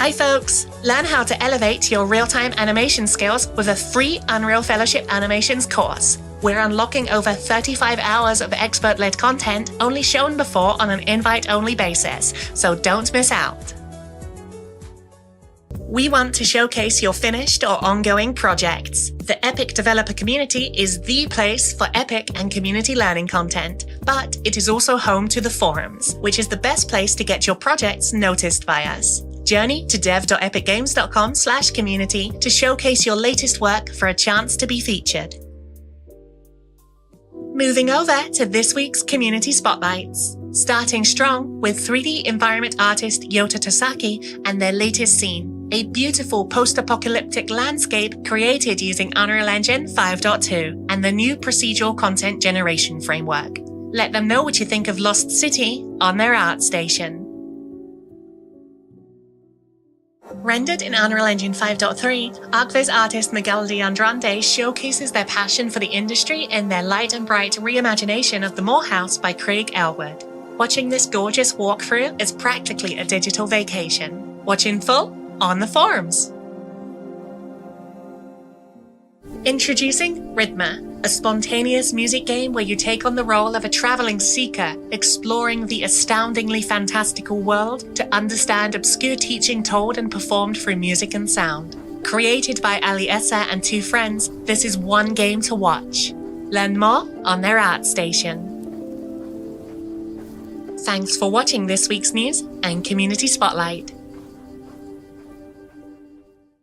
Hi folks! Learn how to elevate your real-time animation skills with a free Unreal Fellowship Animations course. We're unlocking over 35 hours of expert-led content only shown before on an invite-only basis, so don't miss out. We want to showcase your finished or ongoing projects. The Epic developer community is the place for Epic and community learning content, but it is also home to the forums, which is the best place to get your projects noticed by us. Journey to dev.epicgames.com/community to showcase your latest work for a chance to be featured. Moving over to this week's Community Spotlights. Starting strong with 3D environment artist Yota Tosaki and their latest scene, a beautiful post-apocalyptic landscape created using Unreal Engine 5.2 and the new procedural content generation framework. Let them know what you think of Lost City on their art station. Rendered in Unreal Engine 5.3, Arcvis artist Miguel de Andrade showcases their passion for the industry in their light and bright reimagination of the Morehouse by Craig Elwood. Watching this gorgeous walkthrough is practically a digital vacation. Watch in full on the forums. Introducing Rhythma, a spontaneous music game where you take on the role of a traveling seeker, exploring the astoundingly fantastical world to understand obscure teaching told and performed through music and sound. Created by Ali Essa and two friends, this is one game to watch. Learn more on their art station. Thanks for watching this week's news and Community Spotlight.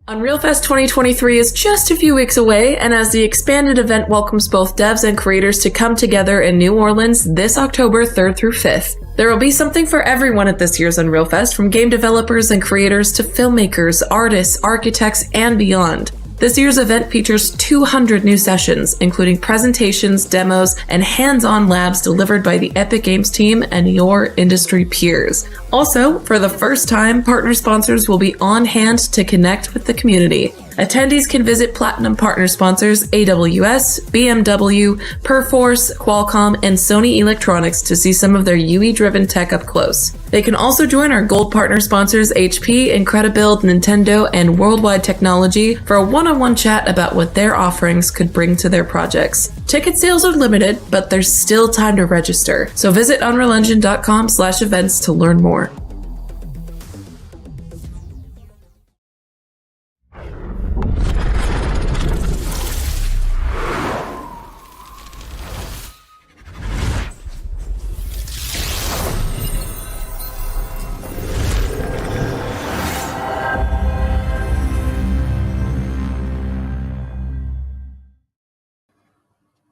Unreal Fest 2023 is just a few weeks away, and as the expanded event welcomes both devs and creators to come together in New Orleans this October 3rd through 5th. There will be something for everyone at this year's Unreal Fest, from game developers and creators to filmmakers, artists, architects, and beyond. This year's event features 200 new sessions, including presentations, demos, and hands-on labs delivered by the Epic Games team and your industry peers. Also, for the first time, partner sponsors will be on hand to connect with the community. Attendees can visit Platinum Partner sponsors AWS, BMW, Perforce, Qualcomm, and Sony Electronics to see some of their UE-driven tech up close. They can also join our Gold Partner sponsors HP, Incredibuild, Nintendo, and Worldwide Technology for a one-on-one chat about what their offerings could bring to their projects. Ticket sales are limited, but there's still time to register, so visit unrealengine.com/events to learn more.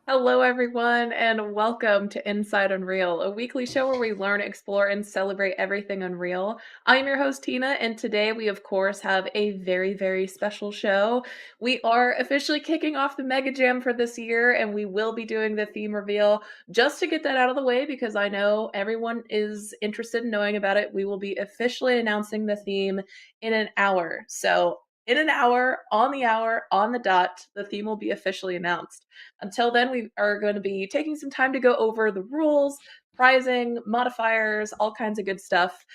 Hello everyone, and welcome to Inside Unreal, a weekly show where we learn, explore, and celebrate everything Unreal. I'm your host Tina, and today we of course have a very, very special show. We are officially kicking off the MegaJam for this year, and we will be doing the theme reveal. Just to get that out of the way, because I know everyone is interested in knowing about it, we will be officially announcing the theme in an hour. So in an hour, on the dot, the theme will be officially announced. Until then, we are going to be taking some time to go over the rules, pricing, modifiers, all kinds of good stuff.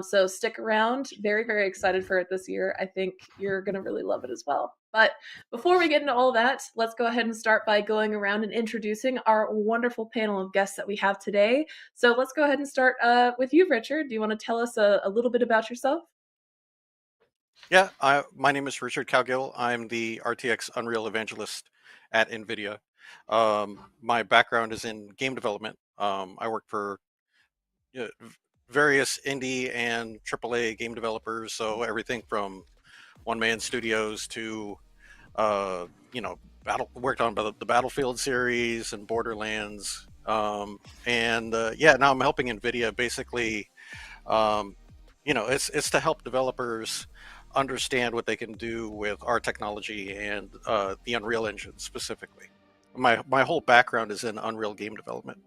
So stick around. Very, very excited for it this year. I think you're going to really love it as well. But before we get into all that, let's go ahead and start by going around and introducing our wonderful panel of guests that we have today. So let's go ahead and start with you, Richard. Do you want to tell us a little bit about yourself? Yeah, my name is Richard Cowgill. I'm the RTX Unreal Evangelist at Nvidia. My background is in game development. I work for various indie and AAA game developers, so everything from one-man studios to, worked on the Battlefield series and Borderlands. Now I'm helping Nvidia basically, it's to help developers understand what they can do with our technology and the Unreal Engine specifically. My whole background is in Unreal game development.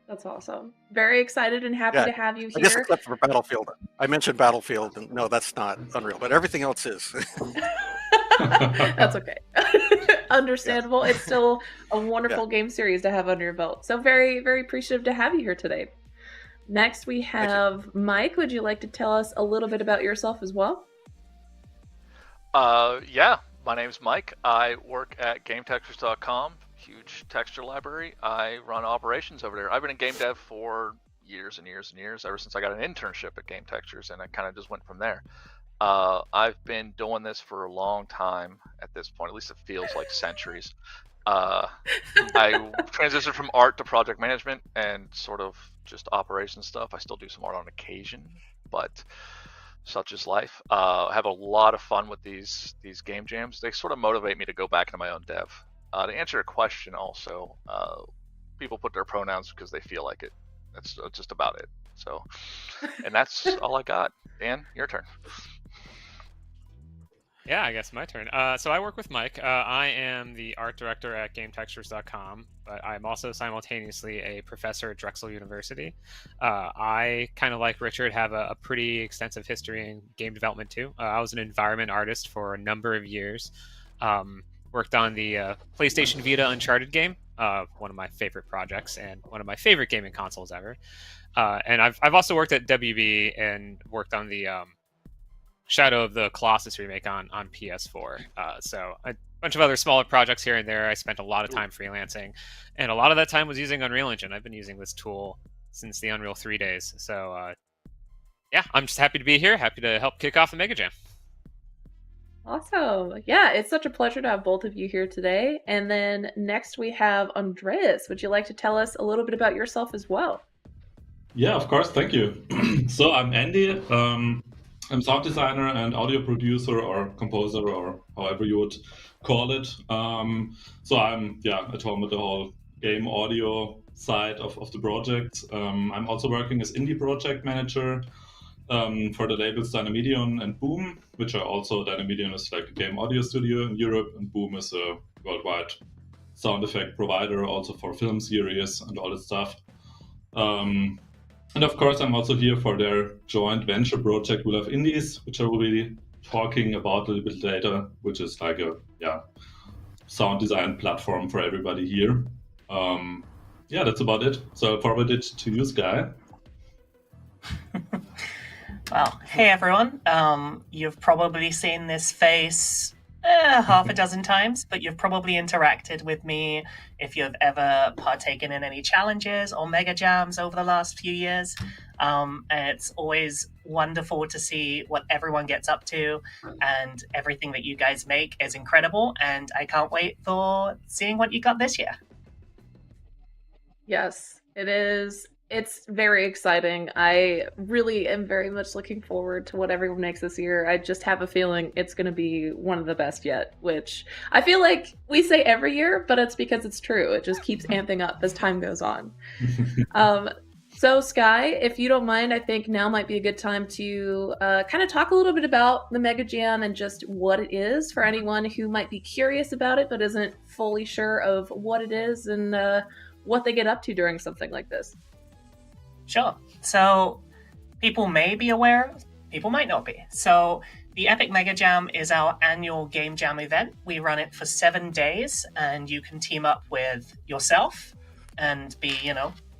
That's awesome. Very excited and happy to have you here. I guess except for Battlefield. I mentioned Battlefield, and no, that's not Unreal, but everything else is. That's okay. Understandable. Yeah. It's still a wonderful game series to have under your belt. So very, very appreciative to have you here today. Next, we have Mike. Would you like to tell us a little bit about yourself as well? Yeah, my name's Mike. I work at GameTextures.com, huge texture library. I run operations over there. I've been in game dev for years and years and years, ever since I got an internship at GameTextures, and I kind of just went from there. I've been doing this for a long time at this point. At least it feels like centuries. I transitioned from art to project management and sort of just operations stuff. I still do some art on occasion, but such is life. I have a lot of fun with these game jams. They sort of motivate me to go back into my own dev. To answer your question also, people put their pronouns because they feel like it. That's just about it. So, and that's all I got. Dan, your turn. Yeah, I guess my turn. So I work with Mike. I am the art director at GameTextures.com, but I'm also simultaneously a professor at Drexel University. I, kind of like Richard, have a pretty extensive history in game development too. I was an environment artist for a number of years. Worked on the PlayStation Vita Uncharted game, one of my favorite projects and one of my favorite gaming consoles ever. And I've also worked at WB and worked on the Shadow of the Colossus remake on PS4. So a bunch of other smaller projects here and there. I spent a lot of time freelancing, and a lot of that time was using Unreal Engine. I've been using this tool since the Unreal 3 days. So yeah, I'm just happy to be here. Happy to help kick off the MegaJam. Awesome. Yeah, it's such a pleasure to have both of you here today. And then next we have Andreas. Would you like to tell us a little bit about yourself as well? Yeah, of course. Thank you. So I'm Andy. I'm sound designer and audio producer or composer or however you would call it. So I'm at home with the whole game audio side of the project. I'm also working as indie project manager for the labels Dynamedion and Boom, which are also Dynamedion is like a game audio studio in Europe, and Boom is a worldwide sound effect provider also for film series and all that stuff. And of course, I'm also here for their joint venture project, We Love Indies, which I will be talking about a little bit later, which is like a sound design platform for everybody here. That's about it. So I'll forward it to you, Sky. Well, hey everyone. You've probably seen this face half a dozen times, but you've probably interacted with me if you've ever partaken in any challenges or mega jams over the last few years. It's always wonderful to see what everyone gets up to, and everything that you guys make is incredible, and I can't wait for seeing what you got this year. Yes, it is. It's very exciting. I really am very much looking forward to what everyone makes this year. I just have a feeling it's going to be one of the best yet, which I feel like we say every year, but it's because it's true. It just keeps amping up as time goes on. So Sky, if you don't mind, I think now might be a good time to kind of talk a little bit about the MegaJam and just what it is for anyone who might be curious about it but isn't fully sure of what it is and what they get up to during something like this. Sure. So people may be aware, people might not be. So the Epic MegaJam is our annual game jam event. We run it for 7 days, and you can team up with yourself and be,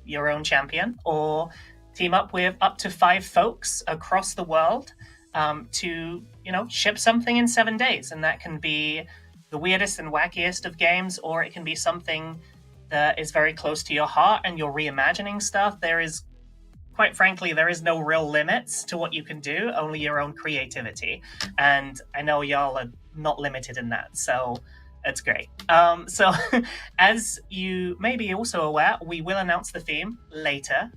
your own champion, or team up with up to 5 folks across the world to, ship something in 7 days. And that can be the weirdest and wackiest of games, or it can be something that is very close to your heart and you're reimagining stuff. Quite frankly, there is no real limits to what you can do, only your own creativity. And I know y'all are not limited in that, so it's great. So as you may be also aware, we will announce the theme later.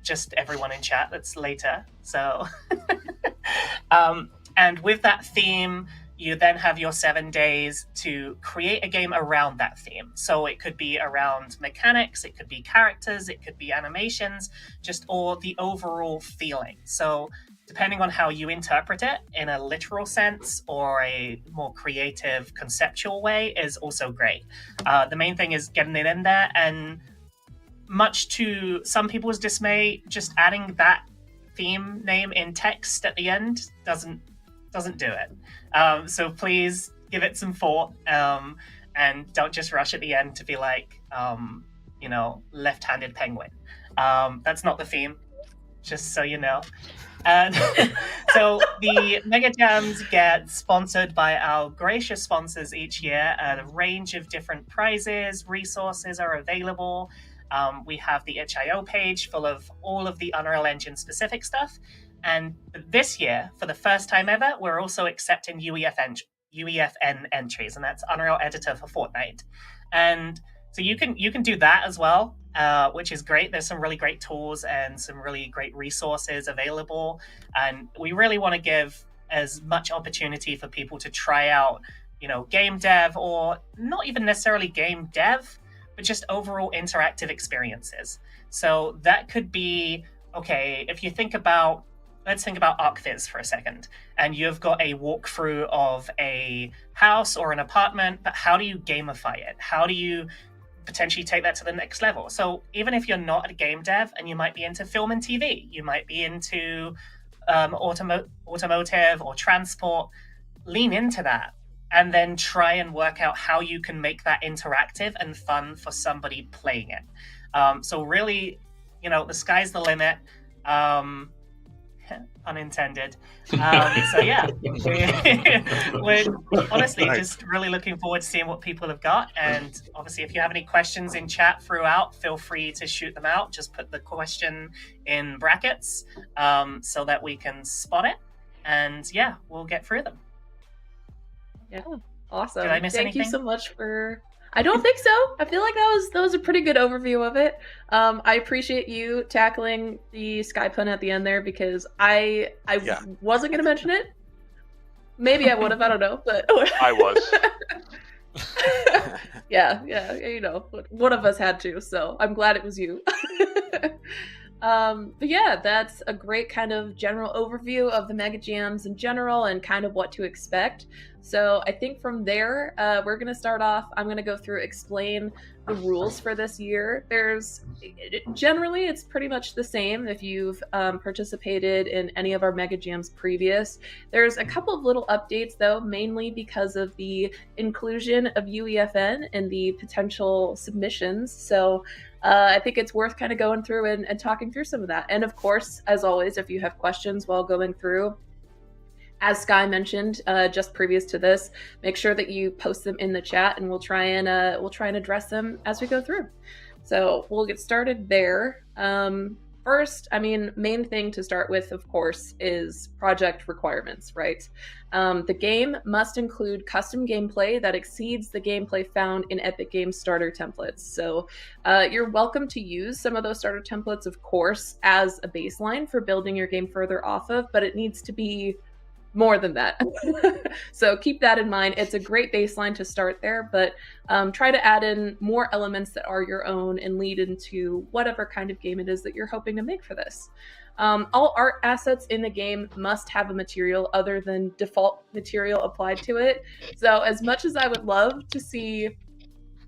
Just everyone in chat, that's later. So, and with that theme, you then have your 7 days to create a game around that theme. So it could be around mechanics, it could be characters, it could be animations, or the overall feeling. So depending on how you interpret it in a literal sense or a more creative conceptual way is also great. The main thing is getting it in there, and much to some people's dismay, just adding that theme name in text at the end doesn't do it. So please give it some thought, and don't just rush at the end to be like, left-handed penguin. That's not the theme, just so you know. And so the Mega Jams get sponsored by our gracious sponsors each year. A range of different prizes, resources are available. We have the itch.io page full of all of the Unreal Engine specific stuff. And this year, for the first time ever, we're also accepting UEFN entries, and that's Unreal Editor for Fortnite. And so you can do that as well, which is great. There's some really great tools and some really great resources available. And we really want to give as much opportunity for people to try out, game dev, or not even necessarily game dev, but just overall interactive experiences. So that could be, okay, if you think about, let's think about ArcViz for a second, and you've got a walkthrough of a house or an apartment, but how do you gamify it? How do you potentially take that to the next level? So even if you're not a game dev and you might be into film and TV, you might be into automotive or transport, lean into that and then try and work out how you can make that interactive and fun for somebody playing it. So really, the sky's the limit. Unintended. So yeah, we're honestly just really looking forward to seeing what people have got. And obviously, if you have any questions in chat throughout, feel free to shoot them out. Just put the question in brackets so that we can spot it. And yeah, we'll get through them. Yeah, awesome. Did I miss anything? Thank you so much for... I don't think so. I feel like that was a pretty good overview of it. I appreciate you tackling the sky pun at the end there, because I wasn't going to mention it. Maybe I would have, I don't know, but I was. yeah, one of us had to, so I'm glad it was you. But yeah, that's a great kind of general overview of the Mega Jams in general and kind of what to expect. So I think from there, we're going to start off. I'm going to go through, explain the rules for this year. Generally, it's pretty much the same if you've participated in any of our Mega Jams previous. There's a couple of little updates, though, mainly because of the inclusion of UEFN in the potential submissions. So I think it's worth kind of going through and talking through some of that. And of course, as always, if you have questions while going through, as Sky mentioned just previous to this, make sure that you post them in the chat, and we'll try and address them as we go through. So we'll get started there. First, main thing to start with, of course, is project requirements, right? The game must include custom gameplay that exceeds the gameplay found in Epic Games starter templates. So you're welcome to use some of those starter templates, of course, as a baseline for building your game further off of, but it needs to be more than that. So keep that in mind. It's a great baseline to start there, but try to add in more elements that are your own and lead into whatever kind of game it is that you're hoping to make for this. All art assets in the game must have a material other than default material applied to it. So as much as I would love to see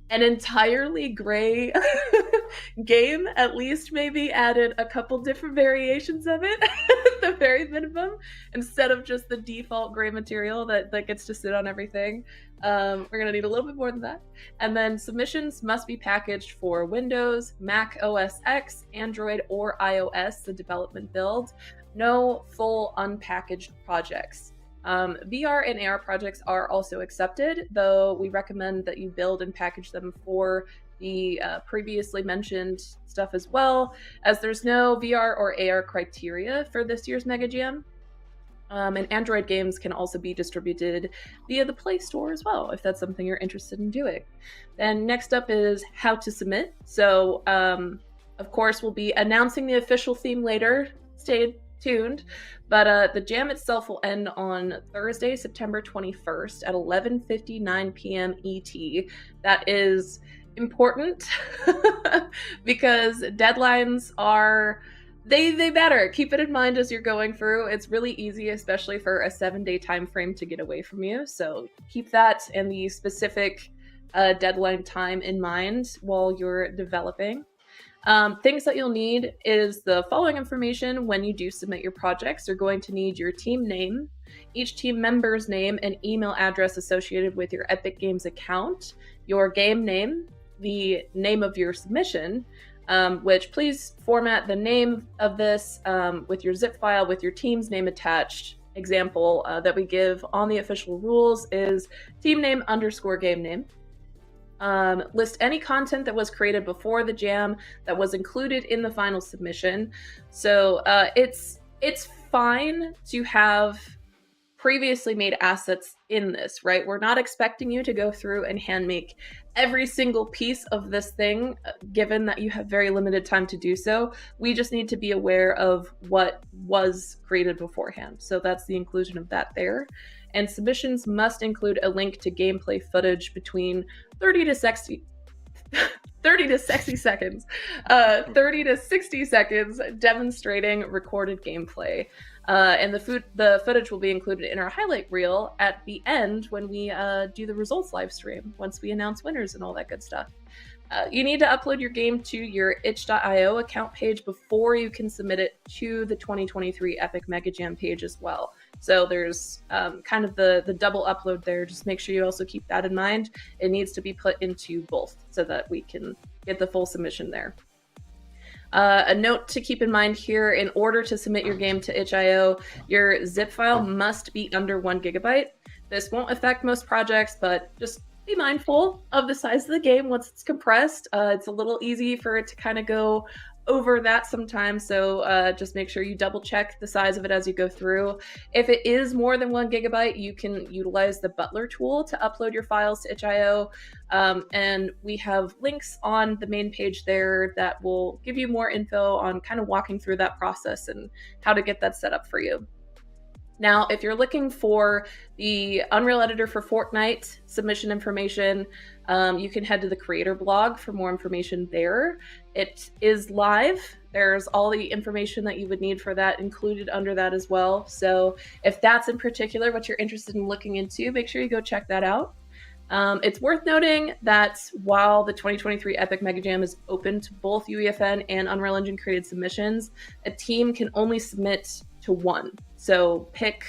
an entirely gray game, at least maybe added a couple different variations of it at the very minimum, instead of just the default gray material that gets to sit on everything. We're going to need a little bit more than that. And then submissions must be packaged for Windows, Mac OS X, Android, or iOS, the development build. No full unpackaged projects. VR and AR projects are also accepted, though we recommend that you build and package them for the previously mentioned stuff as well, as there's no VR or AR criteria for this year's Mega Jam. And Android games can also be distributed via the Play Store as well, if that's something you're interested in doing. Then next up is how to submit. So, of course, we'll be announcing the official theme later. Stay tuned. But the jam itself will end on Thursday, September 21st at 11:59 p.m. ET. That is important because deadlines are... They matter. Keep it in mind as you're going through. It's really easy, especially for a 7-day time frame, to get away from you. So keep that and the specific deadline time in mind while you're developing. Things that you'll need is the following information when you do submit your projects. You're going to need your team name, each team member's name and email address associated with your Epic Games account, your game name, the name of your submission, which please format the name of this with your zip file with your team's name attached. Example that we give on the official rules is team name _ game name. List any content that was created before the jam that was included in the final submission. So it's fine to have previously made assets in this, right? We're not expecting you to go through and hand make every single piece of this thing, given that you have very limited time to do so. We just need to be aware of what was created beforehand. So that's the inclusion of that there. And submissions must include a link to gameplay footage between 30 to 60 seconds demonstrating recorded gameplay. And the footage will be included in our highlight reel at the end when we do the results live stream, once we announce winners and all that good stuff. You need to upload your game to your itch.io account page before you can submit it to the 2023 Epic MegaJam page as well. So there's kind of the double upload there. Just make sure you also keep that in mind. It needs to be put into both so that we can get the full submission there. A note to keep in mind here, in order to submit your game to itch.io, your zip file must be under 1 gigabyte. This won't affect most projects, but just be mindful of the size of the game once it's compressed. It's a little easy for it to kind of go over that sometimes, so just make sure you double check the size of it as you go through. If it is more than 1 gigabyte, you can utilize the Butler tool to upload your files to itch.io, and we have links on the main page there that will give you more info on kind of walking through that process and how to get that set up for you. Now, if you're looking for the Unreal Editor for Fortnite submission information, you can head to the creator blog for more information there. It is live. There's all the information that you would need for that included under that as well. So if that's in particular what you're interested in looking into, make sure you go check that out. It's worth noting that while the 2023 Epic MegaJam is open to both UEFN and Unreal Engine created submissions, a team can only submit to one. So pick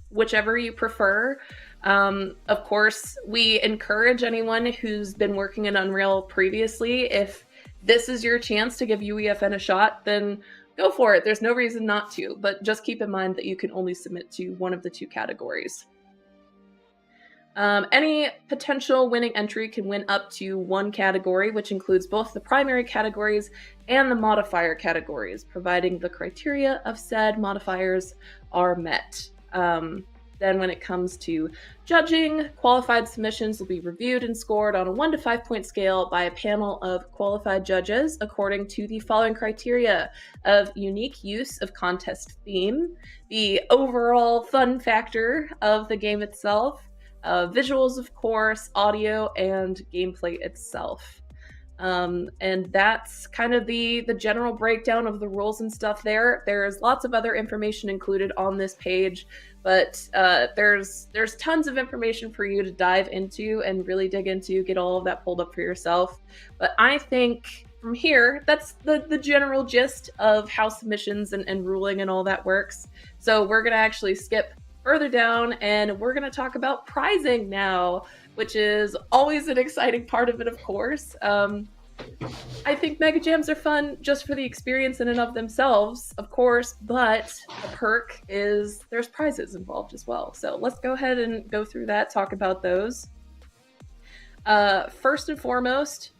whichever you prefer. Of course, we encourage anyone who's been working in Unreal previously, if this is your chance to give UEFN a shot, then go for it. There's no reason not to, but just keep in mind that you can only submit to one of the two categories. Any potential winning entry can win up to one category, which includes both the primary categories and the modifier categories, providing the criteria of said modifiers are met. Then when it comes to judging, qualified submissions will be reviewed and scored on a 1 to 5 point scale by a panel of qualified judges according to the following criteria of unique use of contest theme, the overall fun factor of the game itself, visuals, of course, audio, and gameplay itself. And that's kind of the general breakdown of the rules and stuff there. There's lots of other information included on this page, but there's tons of information for you to dive into and really dig into, get all of that pulled up for yourself. But I think from here, that's the general gist of how submissions and ruling and all that works. So we're going to actually skip further down, and we're going to talk about prizing now, which is always an exciting part of it, of course. I think Mega Jams are fun just for the experience in and of themselves, of course, but the perk is there's prizes involved as well. So let's go ahead and go through that, talk about those. First and foremost,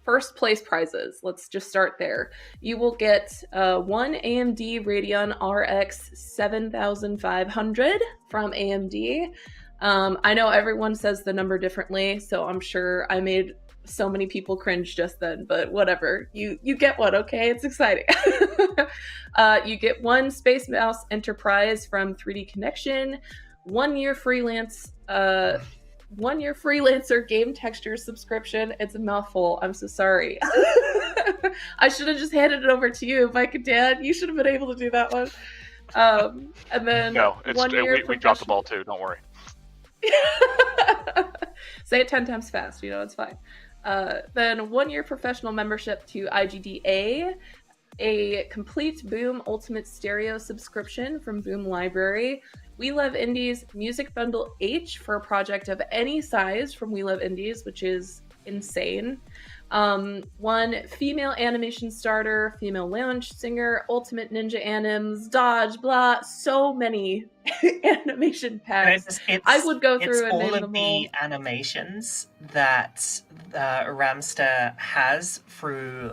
first place prizes. Let's just start there. You will get one AMD Radeon RX 7500 from AMD. I know everyone says the number differently, so I'm sure I made so many people cringe just then, but whatever. You get one, okay? It's exciting. You get one Space Mouse Enterprise from 3D Connection, 1 year freelance 1 year freelancer GameTextures subscription. It's a mouthful. I'm so sorry. I should have just handed it over to you, Mike and Dan. You should have been able to do that one. And then no, we dropped the ball too. Don't worry. Say it 10 times fast. It's fine. Then 1 year professional membership to IGDA, a complete Boom Ultimate Stereo subscription from Boom Library, We Love Indies Music Bundle H for a project of any size from We Love Indies, which is insane. One female animation starter, female lounge singer, ultimate ninja anims, dodge, blah, so many animation packs. I would go through and name them all. It's all of the animations that Ramster has through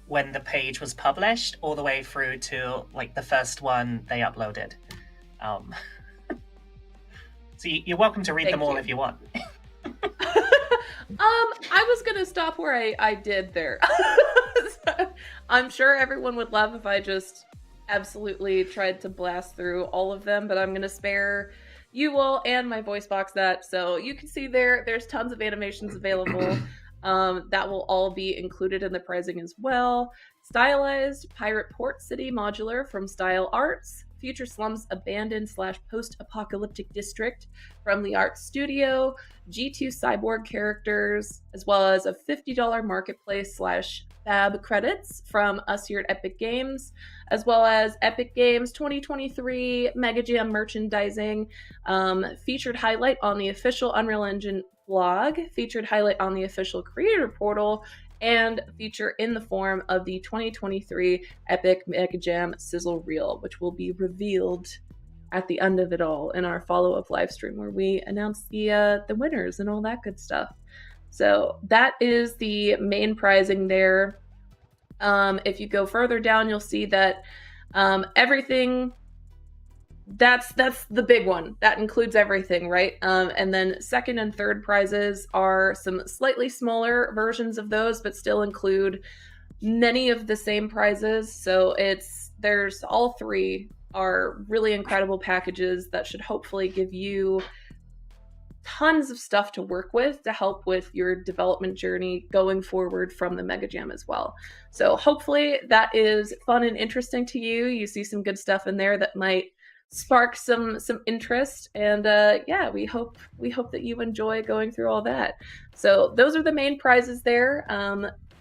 when the page was published, all the way through to like the first one they uploaded. So you're welcome to read them all if you want. I was gonna stop where I did there. I'm sure everyone would love if I just absolutely tried to blast through all of them, but I'm gonna spare you all and my voice box that. So you can see there's tons of animations available. That will all be included in the pricing as well. Stylized Pirate Port City modular from Style Arts. Future Slums Abandoned / Post-Apocalyptic District from the Art Studio. G2 Cyborg characters, as well as a $50 marketplace / fab credits from us here at Epic Games, as well as Epic Games 2023 MegaJam merchandising, featured highlight on the official Unreal Engine blog, featured highlight on the official creator portal, and feature in the form of the 2023 Epic MegaJam sizzle reel, which will be revealed at the end of it all in our follow-up live stream where we announce the winners and all that good stuff. So that is the main prizing there. If you go further down, you'll see that everything, that's the big one. That includes everything, right? And then second and third prizes are some slightly smaller versions of those, but still include many of the same prizes. So there's all three are really incredible packages that should hopefully give you tons of stuff to work with to help with your development journey going forward from the MegaJam as well. So hopefully that is fun and interesting to you. You see some good stuff in there that might spark some interest, and yeah, we hope that you enjoy going through all that. So those are the main prizes there.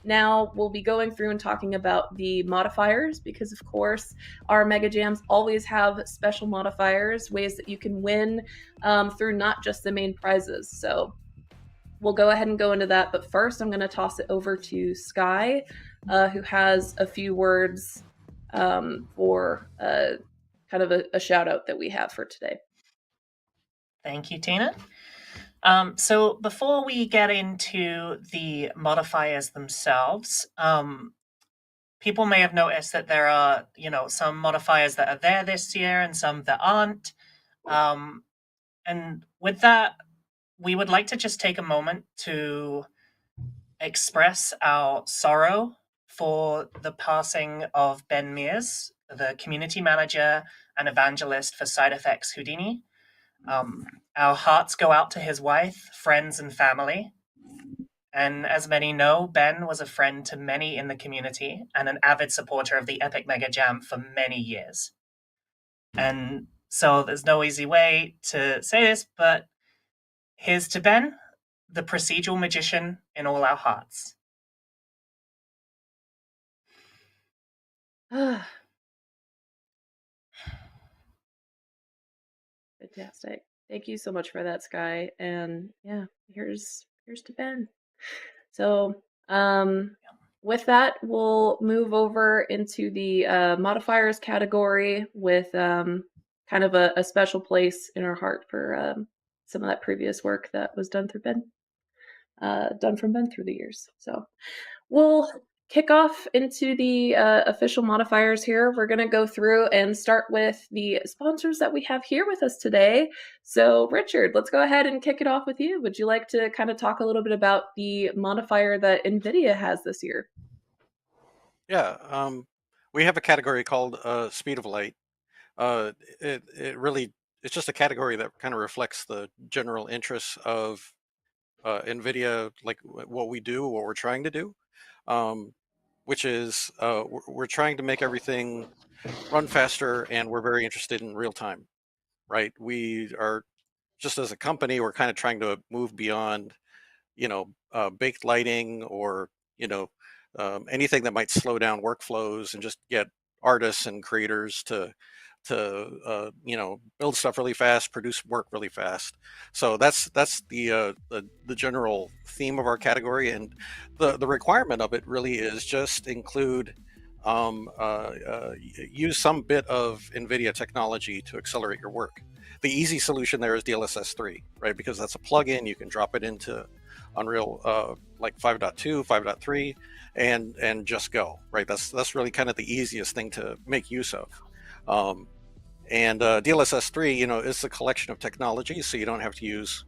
Now we'll be going through and talking about the modifiers, because of course our MegaJams always have special modifiers, ways that you can win through not just the main prizes. So we'll go ahead and go into that, but first I'm going to toss it over to Sky, who has a few words for kind of a shout out that we have for today. Thank you, Tina. So before we get into the modifiers themselves, people may have noticed that there are, some modifiers that are there this year and some that aren't. And with that, we would like to just take a moment to express our sorrow for the passing of Ben Mears, the community manager and evangelist for Side Effects Houdini. Our hearts go out to his wife, friends, and family. And as many know, Ben was a friend to many in the community and an avid supporter of the Epic MegaJam for many years. And so there's no easy way to say this, but here's to Ben, the procedural magician in all our hearts. Fantastic. Thank you so much for that, Sky. And yeah, here's to Ben. So with that, we'll move over into the modifiers category with kind of a special place in our heart for some of that previous work that was done from Ben through the years. So we'll kick off into the official modifiers here. We're going to go through and start with the sponsors that we have here with us today. So Richard, let's go ahead and kick it off with you. Would you like to kind of talk a little bit about the modifier that Nvidia has this year? Yeah, we have a category called Speed of Light. It's just a category that kind of reflects the general interests of Nvidia, like what we do, what we're trying to do. Which is we're trying to make everything run faster, and we're very interested in real time, right? We are, just as a company, we're kind of trying to move beyond, baked lighting or, anything that might slow down workflows, and just get artists and creators to build stuff really fast, produce work really fast. So that's the general theme of our category, and the requirement of it really is just include use some bit of Nvidia technology to accelerate your work. The easy solution there is DLSS 3, right? Because that's a plugin. You can drop it into Unreal like 5.2, 5.3, and just go, right? That's really kind of the easiest thing to make use of. And DLSS 3, is a collection of technologies, so you don't have to use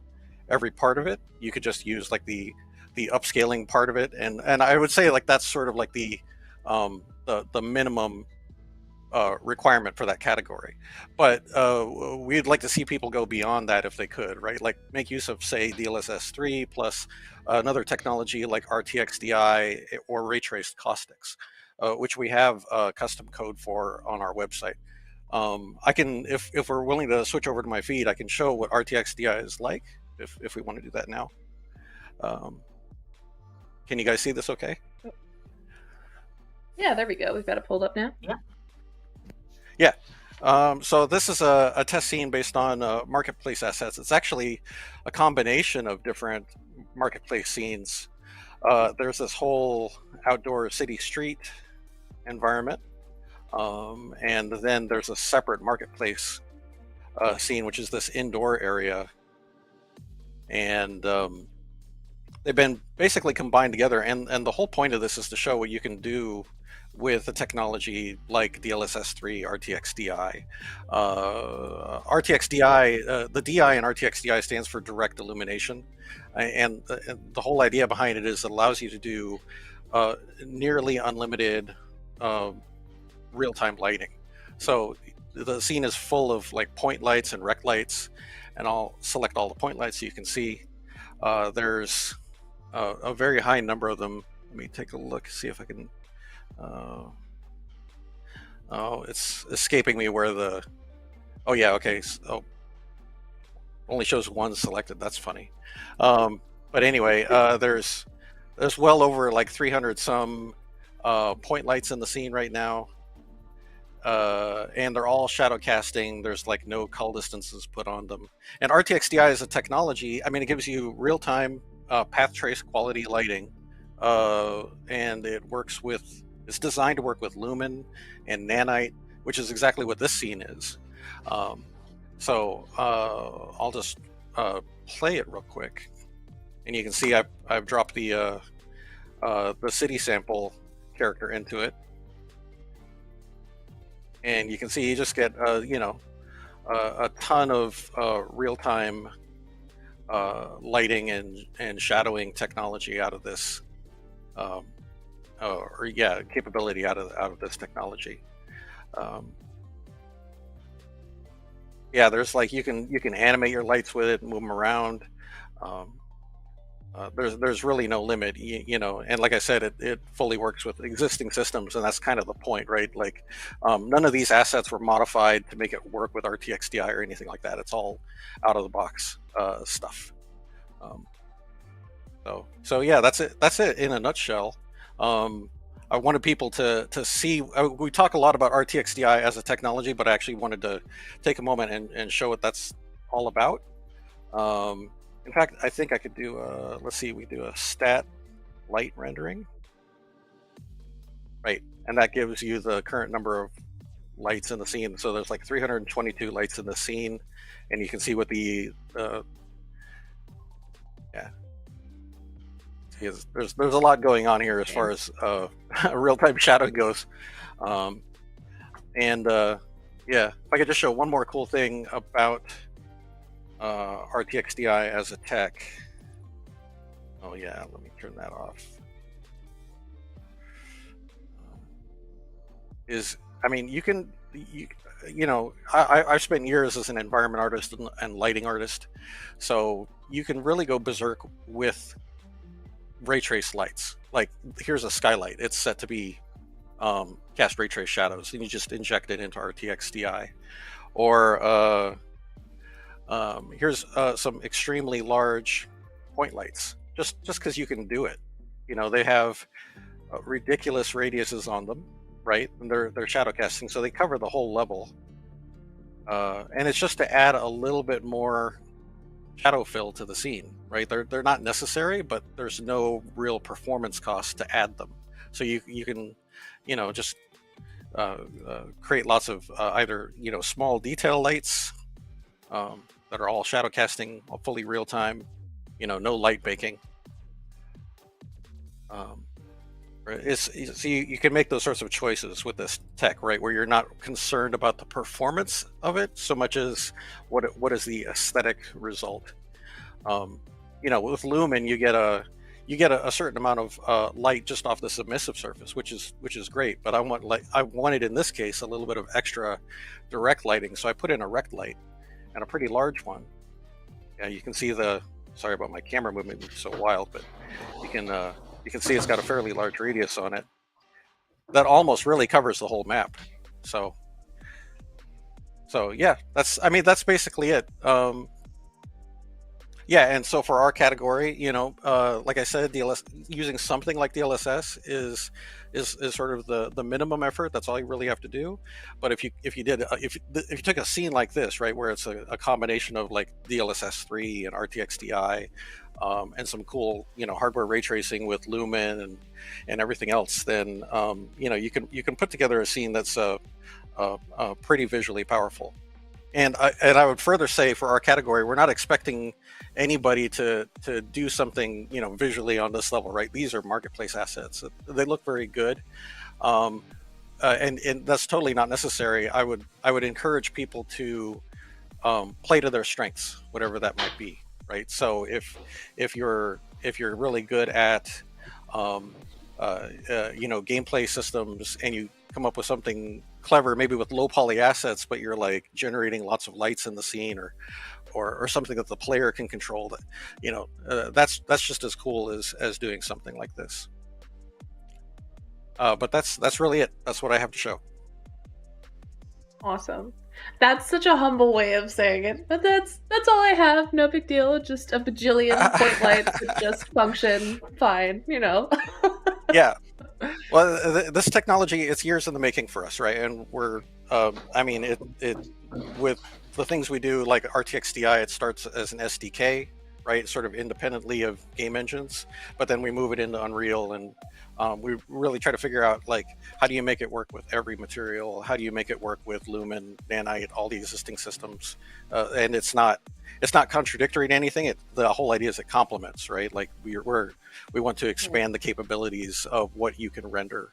every part of it. You could just use like the upscaling part of it, and I would say like that's sort of like the minimum requirement for that category. But we'd like to see people go beyond that if they could, right? Like make use of, say, DLSS 3 plus another technology like RTX DI or ray traced caustics, which we have custom code for on our website. I can, if we're willing to switch over to my feed, I can show what RTX DI is like if we want to do that now. Can you guys see this okay? Yeah, there we go. We've got it pulled up now. Yeah. So this is a test scene based on marketplace assets. It's actually a combination of different marketplace scenes. There's this whole outdoor city street environment. And then there's a separate marketplace scene, which is this indoor area. And they've been basically combined together. And the whole point of this is to show what you can do with a technology like DLSS 3, RTX DI. RTX DI, the DI in RTX DI stands for direct illumination. And the whole idea behind it is it allows you to do nearly unlimited real-time lighting. So the scene is full of like point lights and rec lights, and I'll select all the point lights so you can see there's a very high number of them. Let me take a look, see if I can. Oh, it's escaping me where the. Oh yeah, okay. So only shows one selected. That's funny. But anyway, there's well over like 300 some point lights in the scene right now. And they're all shadow casting. There's like no cull distances put on them. And RTX DI is a technology. I mean, it gives you real-time path trace quality lighting, and it's designed to work with lumen and nanite, which is exactly what this scene is. So I'll just play it real quick, and you can see I've dropped the city sample character into it. And you can see you just get, a ton of real-time lighting and shadowing technology out of this, capability out of this technology. There's like you can animate your lights with it, move them around. There's really no limit, and like I said, it fully works with existing systems, and that's kind of the point, right? Like none of these assets were modified to make it work with RTX DI or anything like that. It's all out of the box stuff. So yeah, that's it in a nutshell. I wanted people to see. We talk a lot about RTX DI as a technology, but I actually wanted to take a moment and show what that's all about. In fact, I think I could do let's see, we do a stat light rendering, right? And that gives you the current number of lights in the scene. So there's like 322 lights in the scene, and you can see what the there's a lot going on here as far as real-time shadow goes. If I could just show one more cool thing about RTX DI as a tech. Oh yeah, let me turn that off. I've spent years as an environment artist and lighting artist, so you can really go berserk with ray trace lights. Like here's a skylight, it's set to be cast ray trace shadows, and you just inject it into RTX DI. Or here's some extremely large point lights, just because you can do it. They have ridiculous radiuses on them, right? And they're shadow casting, so they cover the whole level. and it's just to add a little bit more shadow fill to the scene, right? They're not necessary, but there's no real performance cost to add them. So you can, just create lots of either small detail lights that are all shadow casting, all fully real time, no light baking. So you can make those sorts of choices with this tech, right? Where you're not concerned about the performance of it so much as what is the aesthetic result. With Lumen, you get a certain amount of light just off the submissive surface, which is great. But I wanted in this case a little bit of extra direct lighting, so I put in a rect light, and a pretty large one. Yeah, you can see sorry about my camera movement, it's so wild, but you can see it's got a fairly large radius on it that almost really covers the whole map. So yeah, that's basically it. Yeah, and so for our category, like I said, using something like DLSS is sort of the minimum effort. That's all you really have to do. But if you took a scene like this, right, where it's a combination of like DLSS 3 and RTX Di, and some cool hardware ray tracing with Lumen and everything else, then you can put together a scene that's pretty visually powerful. And I would further say for our category, we're not expecting anybody to do something visually on this level, right? These are marketplace assets. They look very good, and that's totally not necessary. I would encourage people to play to their strengths, whatever that might be, right? So if you're really good at gameplay systems and you come up with something clever, maybe with low poly assets, but you're like generating lots of lights in the scene or something that the player can control, that's just as cool as doing something like this. But that's really it. That's what I have to show. Awesome. That's such a humble way of saying it, but that's all I have. No big deal. Just a bajillion point lights that just function fine, Yeah. Well, this technology, it's years in the making for us, right? And we're, with the things we do, like RTX Di, it starts as an SDK, right? Sort of independently of game engines, but then we move it into Unreal, and we really try to figure out, like, how do you make it work with every material? How do you make it work with Lumen, Nanite, all the existing systems? And it's not contradictory to anything. The whole idea is it complements, right? Like we want to expand the capabilities of what you can render.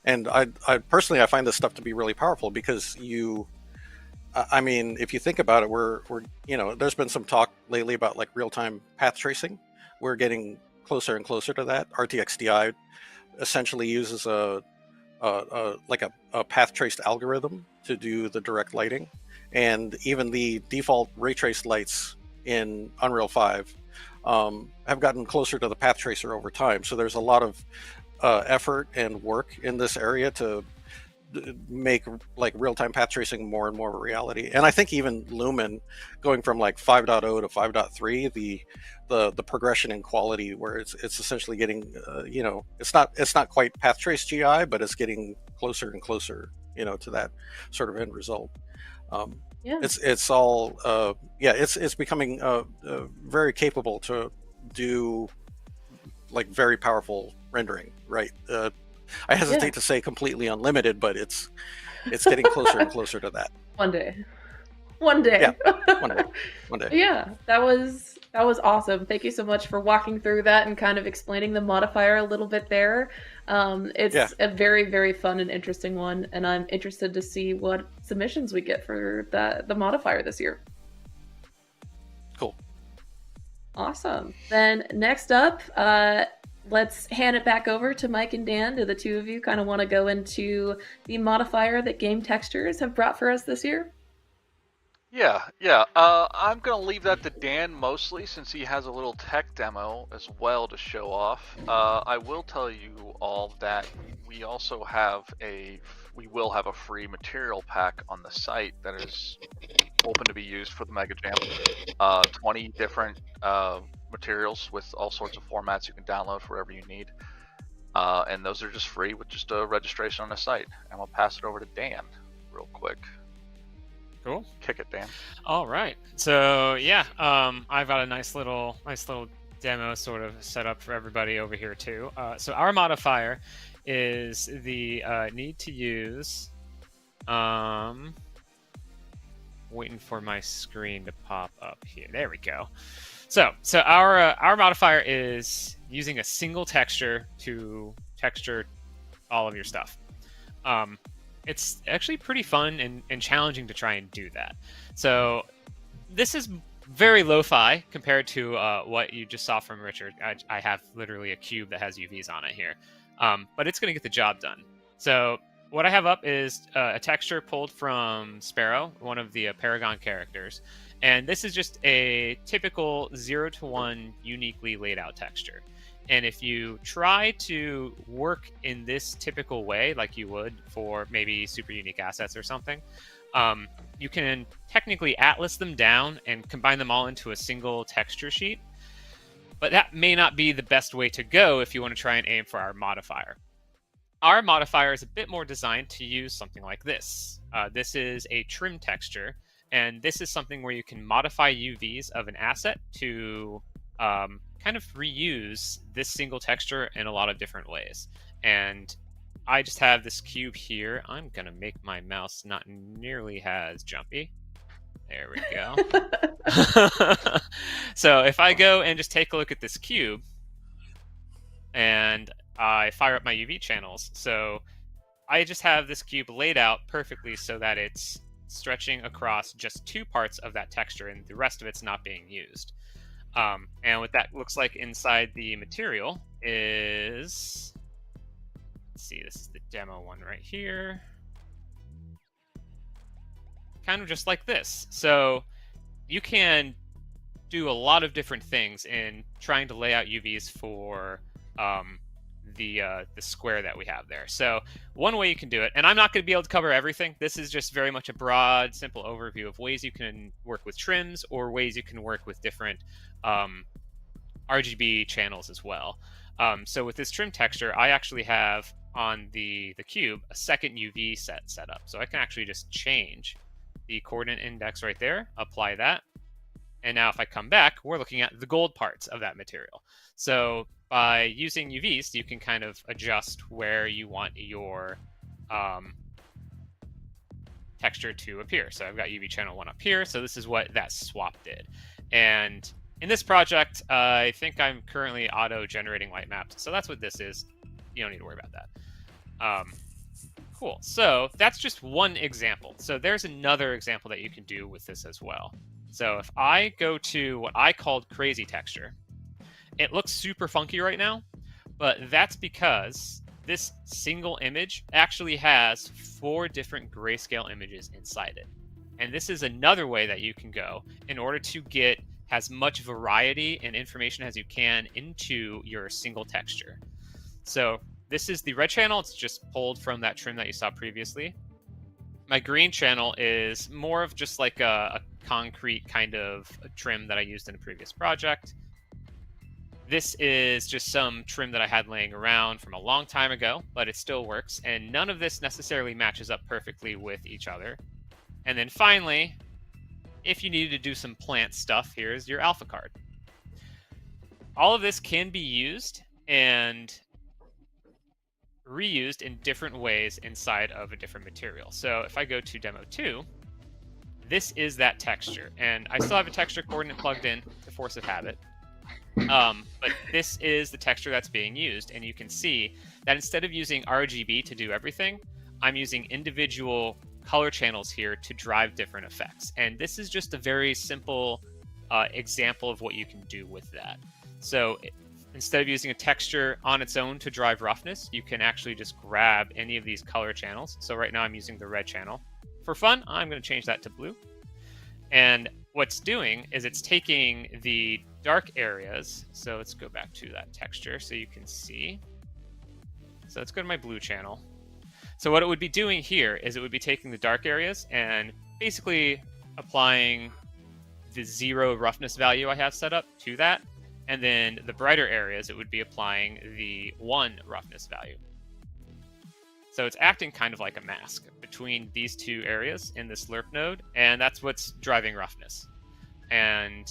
And I personally, I find this stuff to be really powerful because if you think about it, we're there's been some talk lately about like real-time path tracing. We're getting closer and closer to that. RTX Di essentially uses a path traced algorithm to do the direct lighting, and even the default ray traced lights in Unreal 5 have gotten closer to the path tracer over time. So there's a lot of effort and work in this area to make like real-time path tracing more and more of a reality. And I think even Lumen going from like 5.0 to 5.3, the progression in quality, where it's essentially getting it's not quite path trace GI, but it's getting closer and closer to that sort of end result. It's all it's becoming very capable to do like very powerful rendering, right? I hesitate to say completely unlimited, but it's getting closer and closer to that. One day. Yeah, one day. Yeah, that was awesome. Thank you so much for walking through that and kind of explaining the modifier a little bit there. It's a very, very fun and interesting one, and I'm interested to see what submissions we get for the modifier this year. Cool. Awesome. Then next up, let's hand it back over to Mike and Dan. Do the two of you kind of want to go into the modifier that GameTextures have brought for us this year? Yeah. I'm going to leave that to Dan mostly, since he has a little tech demo as well to show off. I will tell you all that we also will have a free material pack on the site that is open to be used for the MegaJam. 20 different materials with all sorts of formats you can download for whatever you need. And those are just free with just a registration on the site. And I'll pass it over to Dan real quick. Cool. Kick it, Dan. All right. So yeah, I've got a nice little demo sort of set up for everybody over here too. So our modifier is the need to use. Waiting for my screen to pop up here. There we go. So our modifier is using a single texture to texture all of your stuff. It's actually pretty fun and challenging to try and do that. So this is very lo-fi compared to what you just saw from Richard. I have literally a cube that has UVs on it here, but it's going to get the job done. So what I have up is a texture pulled from Sparrow, one of the Paragon characters. And this is just a typical 0 to 1 uniquely laid out texture. And if you try to work in this typical way, like you would for maybe super unique assets or something, you can technically atlas them down and combine them all into a single texture sheet. But that may not be the best way to go if you want to try and aim for our modifier. Our modifier is a bit more designed to use something like this. This is a trim texture, and this is something where you can modify UVs of an asset to kind of reuse this single texture in a lot of different ways. And I just have this cube here. I'm going to make my mouse not nearly as jumpy. There we go. So if I go and just take a look at this cube, and I fire up my UV channels. So I just have this cube laid out perfectly so that it's stretching across just 2 parts of that texture and the rest of it's not being used. And what that looks like inside the material is, let's see, this is the demo one right here. Kind of just like this. So you can do a lot of different things in trying to lay out UVs for the square that we have there. So one way you can do it, and I'm not going to be able to cover everything. This is just very much a broad, simple overview of ways you can work with trims or ways you can work with different RGB channels as well. So with this trim texture, I actually have on the cube a second UV set up. So I can actually just change the coordinate index right there, apply that. And now if I come back, we're looking at the gold parts of that material. So by using UVs, you can kind of adjust where you want your texture to appear. So I've got UV channel 1 up here. So this is what that swap did. And in this project, I think I'm currently auto-generating light maps. So that's what this is. You don't need to worry about that. Cool. So that's just one example. So there's another example that you can do with this as well. So if I go to what I called crazy texture, it looks super funky right now, but that's because this single image actually has 4 different grayscale images inside it. And this is another way that you can go in order to get as much variety and information as you can into your single texture. So this is the red channel. It's just pulled from that trim that you saw previously. My green channel is more of just like a concrete kind of trim that I used in a previous project. This is just some trim that I had laying around from a long time ago, but it still works. And none of this necessarily matches up perfectly with each other. And then finally, if you needed to do some plant stuff, here's your alpha card. All of this can be used and reused in different ways inside of a different material. So if I go to demo 2, this is that texture. And I still have a texture coordinate plugged in to force of habit. But this is the texture that's being used. And you can see that instead of using RGB to do everything, I'm using individual color channels here to drive different effects. And this is just a very simple example of what you can do with that. So instead of using a texture on its own to drive roughness, you can actually just grab any of these color channels. So right now I'm using the red channel. For fun, I'm going to change that to blue. And what's doing is it's taking the dark areas. So let's go back to that texture so you can see. So let's go to my blue channel. So what it would be doing here is it would be taking the dark areas and basically applying the 0 roughness value I have set up to that. And then the brighter areas, it would be applying the 1 roughness value. So it's acting kind of like a mask between these two areas in this lerp node, and that's what's driving roughness. And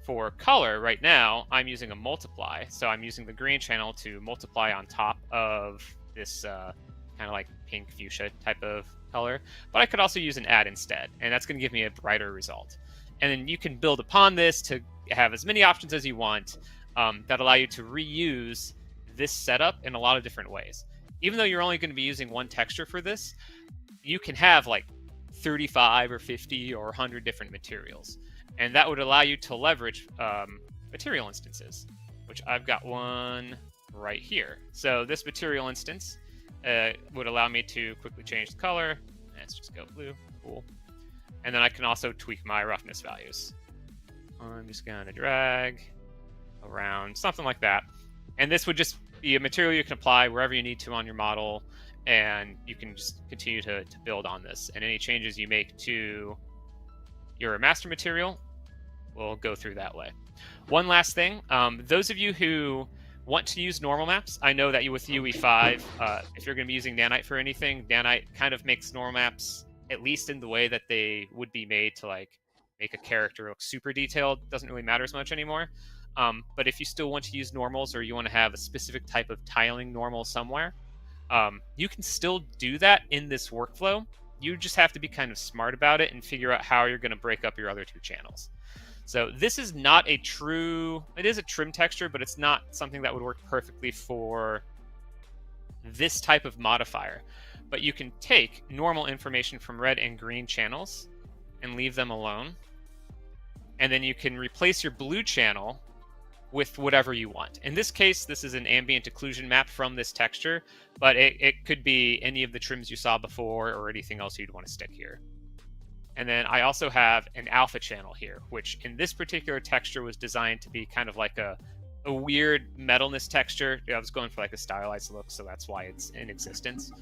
for color, right now, I'm using a multiply. So I'm using the green channel to multiply on top of this kind of like pink fuchsia type of color. But I could also use an add instead, and that's going to give me a brighter result. And then you can build upon this to have as many options as you want that allow you to reuse this setup in a lot of different ways. Even though you're only going to be using one texture for this, you can have like 35 or 50 or 100 different materials. And that would allow you to leverage material instances, which I've got one right here. So this material instance would allow me to quickly change the color. Let's just go blue. Cool. And then I can also tweak my roughness values. I'm just going to drag around, something like that. And this would just be a material you can apply wherever you need to on your model, and you can just continue to build on this. And any changes you make to your master material will go through that way. One last thing, those of you who want to use normal maps, I know that with UE5, if you're going to be using Nanite for anything, Nanite kind of makes normal maps, at least in the way that they would be made to like make a character look super detailed. Doesn't really matter as much anymore. But if you still want to use normals, or you want to have a specific type of tiling normal somewhere, you can still do that in this workflow. You just have to be kind of smart about it and figure out how you're going to break up your other two channels. So this is not a true, it is a trim texture, but it's not something that would work perfectly for this type of modifier. But you can take normal information from red and green channels and leave them alone. And then you can replace your blue channel with whatever you want. In this case, this is an ambient occlusion map from this texture, but it could be any of the trims you saw before or anything else you'd want to stick here. And then I also have an alpha channel here, which in this particular texture was designed to be kind of like a weird metalness texture. I was going for like a stylized look, so that's why it's in existence.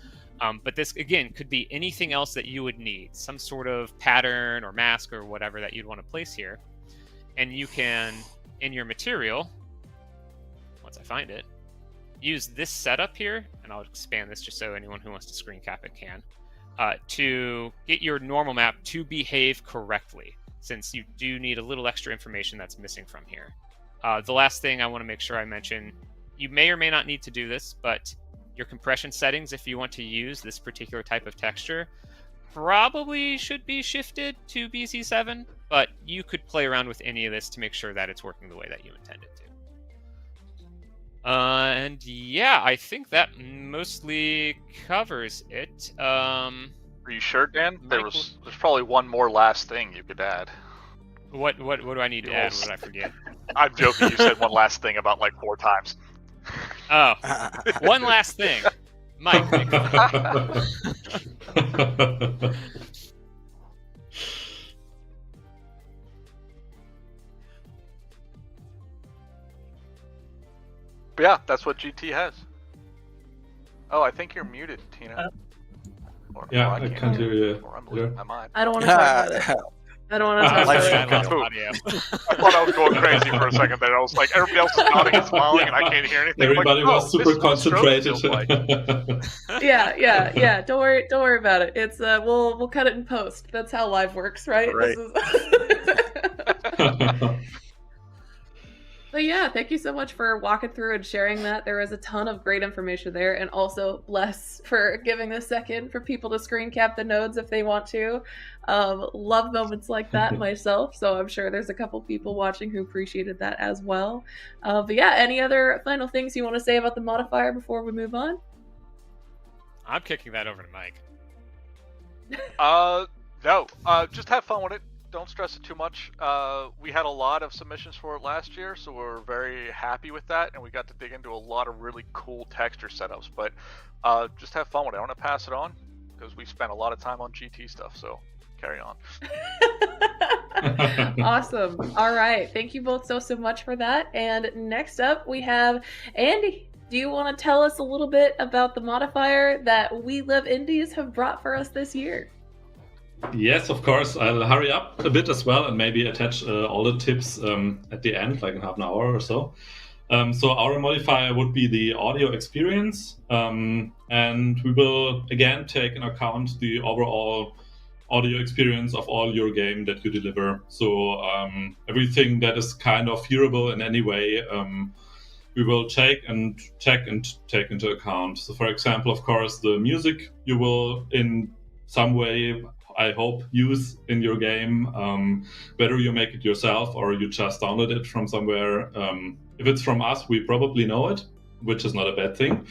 But this, again, could be anything else that you would need, some sort of pattern or mask or whatever that you'd want to place here. And you can, in your material, once I find it, use this setup here, and I'll expand this just so anyone who wants to screen cap it can, to get your normal map to behave correctly, since you do need a little extra information that's missing from here. The last thing I want to make sure I mention, you may or may not need to do this, but your compression settings, if you want to use this particular type of texture, probably should be shifted to BC7, but you could play around with any of this to make sure that it's working the way that you intended to. And yeah, I think that mostly covers it. Are you sure, Dan? There's probably one more last thing you could add. What do I need to add? What did I forget? I'm joking. You said one last thing about like 4 times. Oh, one last thing. Mike. But yeah, that's what GT has. Oh, I think you're muted, Tina. Yeah, I can't hear you. Or I'm losing my mind. I don't want to talk about it. I don't want to talk about it. Audio. I thought I was going crazy for a second there. I was like, everybody else is nodding and smiling, and I can't hear anything. Everybody was super concentrated. Yeah. Don't worry about it. It's we'll cut it in post. That's how live works, right? Right. But yeah, thank you so much for walking through and sharing that. There was a ton of great information there, and also bless for giving a second for people to screen cap the nodes if they want to. Love moments like that myself, so I'm sure there's a couple people watching who appreciated that as well. But yeah, any other final things you want to say about the modifier before we move on? I'm kicking that over to Mike. No. Just have fun with it. Don't stress it too much. We had a lot of submissions for it last year, so we're very happy with that, and we got to dig into a lot of really cool texture setups. But just have fun with it. I want to pass it on because we spent a lot of time on GT stuff, so carry on. Awesome. All right. Thank you both so much for that. And next up, we have Andy. Do you want to tell us a little bit about the modifier that We Live Indies have brought for us this year? Yes, of course. I'll hurry up a bit as well and maybe attach all the tips at the end, like in half an hour or so. So our modifier would be the audio experience, and we will again take into account the overall audio experience of all your game that you deliver. So everything that is kind of hearable in any way, we will check and take into account. So for example, of course, the music you will in some way, I hope, use in your game, whether you make it yourself or you just download it from somewhere. If it's from us, we probably know it, which is not a bad thing.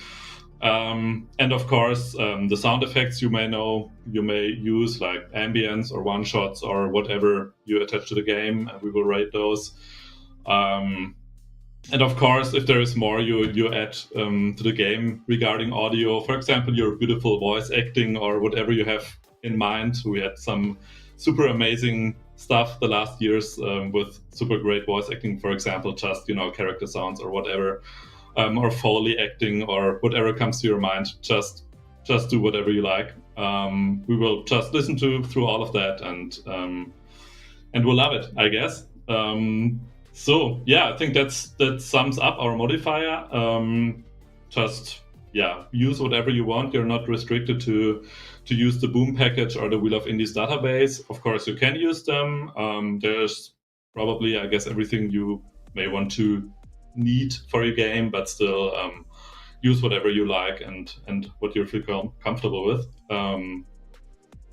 And of course, the sound effects you may use, like ambience or one-shots or whatever you attach to the game, and we will rate those. And of course, if there is more you add to the game regarding audio, for example, your beautiful voice acting or whatever you have in mind. We had some super amazing stuff the last years with super great voice acting, for example, just character sounds or whatever, or Foley acting or whatever comes to your mind. Just do whatever you like. We will just listen through all of that and we'll love it, I guess. So yeah, I think that sums up our modifier. Use whatever you want. You're not restricted to use the Boom package or the Wheel of Indies database. Of course, you can use them. There's probably, I guess, everything you may want to need for your game, but still use whatever you like and what you feel comfortable with.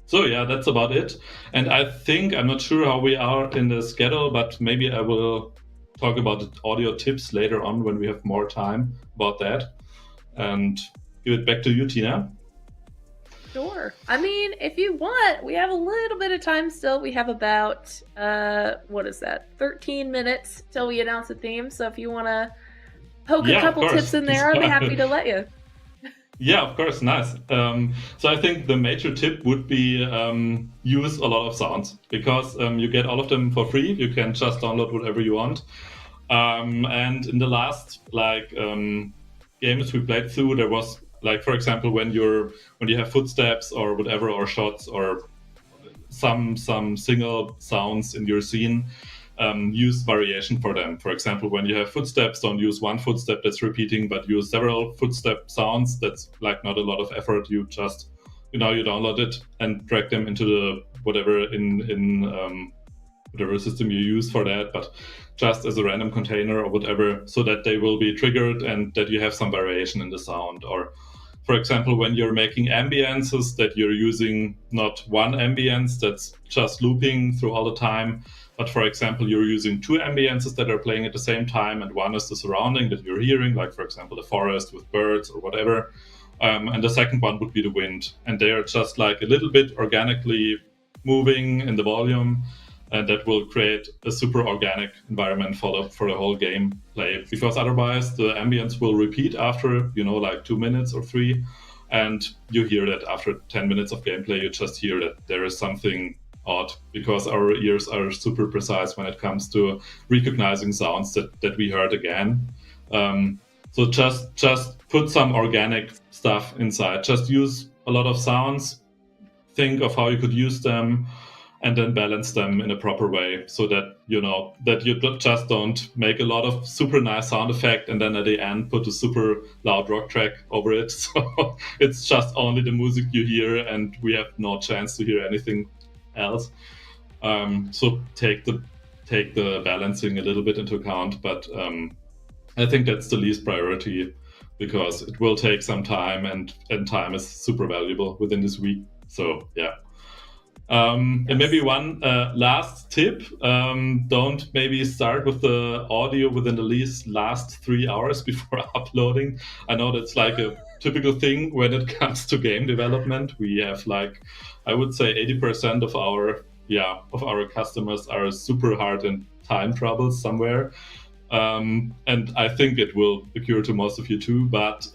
So yeah, that's about it. And I think, I'm not sure how we are in the schedule, but maybe I will talk about the audio tips later on when we have more time about that. And give it back to you, Tina. Sure. I mean, if you want, we have a little bit of time still. We have about, 13 minutes till we announce a theme. So if you want to poke a couple tips in there, I'd be happy to let you. Yeah, of course. Nice. So I think the major tip would be use a lot of sounds, because you get all of them for free. You can just download whatever you want. And in the last games we played through, there was, like, for example, when you have footsteps or whatever, or shots or some single sounds in your scene, use variation for them. For example, when you have footsteps, don't use one footstep that's repeating, but use several footstep sounds. That's like not a lot of effort. You just you download it and drag them into the whatever in whatever system you use for that, but just as a random container or whatever, so that they will be triggered and that you have some variation in the sound. Or for example, when you're making ambiences, that you're using not one ambience that's just looping through all the time, but for example, you're using two ambiences that are playing at the same time, and one is the surrounding that you're hearing, like for example, the forest with birds or whatever, and the second one would be the wind. And they are just like a little bit organically moving in the volume, and that will create a super organic environment for the whole game play, because otherwise the ambience will repeat after, like 2 minutes or 3, and you hear that after 10 minutes of gameplay, you just hear that there is something odd, because our ears are super precise when it comes to recognizing sounds that we heard again. So just put some organic stuff inside. Just use a lot of sounds, think of how you could use them, and then balance them in a proper way, so that that you just don't make a lot of super nice sound effect and then at the end put a super loud rock track over it. So it's just only the music you hear and we have no chance to hear anything else. So take the balancing a little bit into account, but I think that's the least priority, because it will take some time, and time is super valuable within this week. So yeah. And maybe one last tip, don't maybe start with the audio within the last 3 hours before uploading. I know that's like a typical thing when it comes to game development. We have, like, I would say 80% of our customers are super hard in time troubles somewhere. And I think it will occur to most of you too, but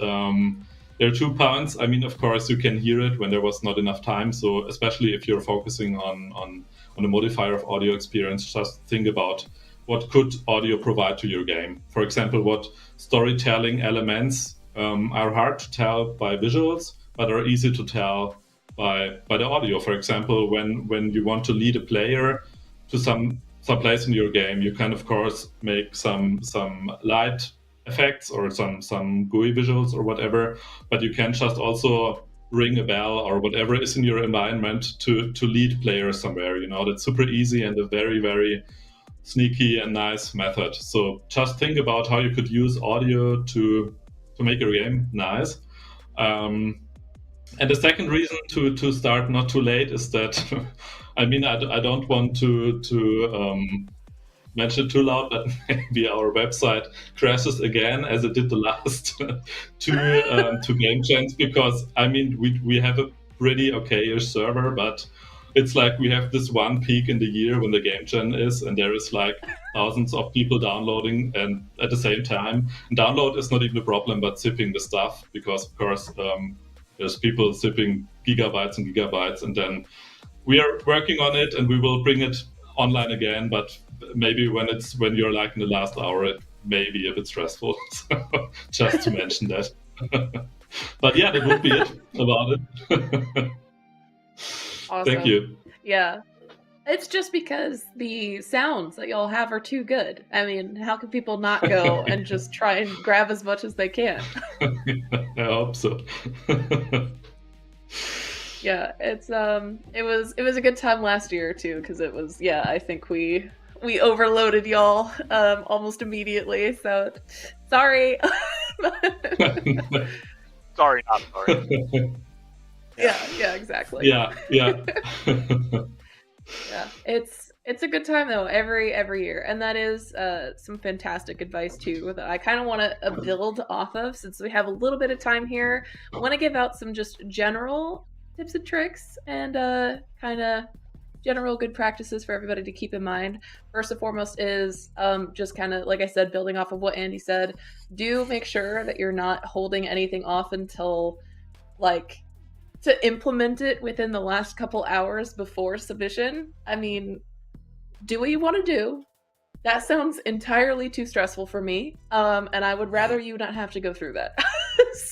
there are 2 points. I mean, of course, you can hear it when there was not enough time. So especially if you're focusing on the modifier of audio experience, just think about what could audio provide to your game. For example, what storytelling elements are hard to tell by visuals, but are easy to tell by the audio. For example, when you want to lead a player to some place in your game, you can of course make some light effects or some GUI visuals or whatever, but you can just also ring a bell or whatever is in your environment to lead players somewhere. That's super easy and a very, very sneaky and nice method. So just think about how you could use audio to make your game nice. And the second reason to start not too late is that, I don't want to mention too loud, but maybe our website crashes again as it did the last two game jams, because we have a pretty okay-ish server, but it's like we have this one peak in the year when the game jam is, and there is like thousands of people downloading and at the same time. And download is not even a problem, but zipping the stuff, because of course there's people zipping gigabytes and gigabytes, and then we are working on it and we will bring it online again, but maybe when you're like in the last hour, it may be a bit stressful. So just to mention that. But yeah, that would be it about it. Awesome. Thank you. Yeah. It's just because the sounds that y'all have are too good. I mean, how can people not go and just try and grab as much as they can? I hope so. Yeah, it was a good time last year too, because it was, I think we overloaded y'all almost immediately. So sorry. Sorry, not sorry. Yeah, exactly. Yeah. Yeah, it's a good time though every year, and that is some fantastic advice too that I kind of want to build off of, since we have a little bit of time here. I want to give out some just general tips and tricks and kind of general good practices for everybody to keep in mind. First and foremost is just kind of, like I said, building off of what Andy said, do make sure that you're not holding anything off until to implement it within the last couple hours before submission. I mean, do what you want to do. That sounds entirely too stressful for me, and I would rather you not have to go through that.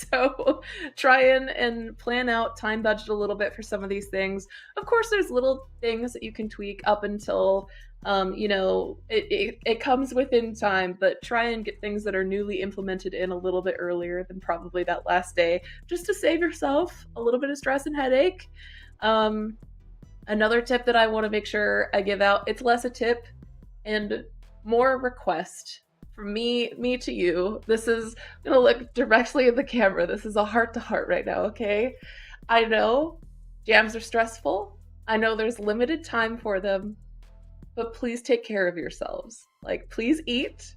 So try and plan out, time budget a little bit for some of these things. Of course, there's little things that you can tweak up until, it comes within time, but try and get things that are newly implemented in a little bit earlier than probably that last day, just to save yourself a little bit of stress and headache. Another tip that I want to make sure I give out, it's less a tip and more a request. From me to you, this is, I'm gonna look directly at the camera. This is a heart-to-heart right now, okay? I know jams are stressful. I know there's limited time for them, but please take care of yourselves. Please eat,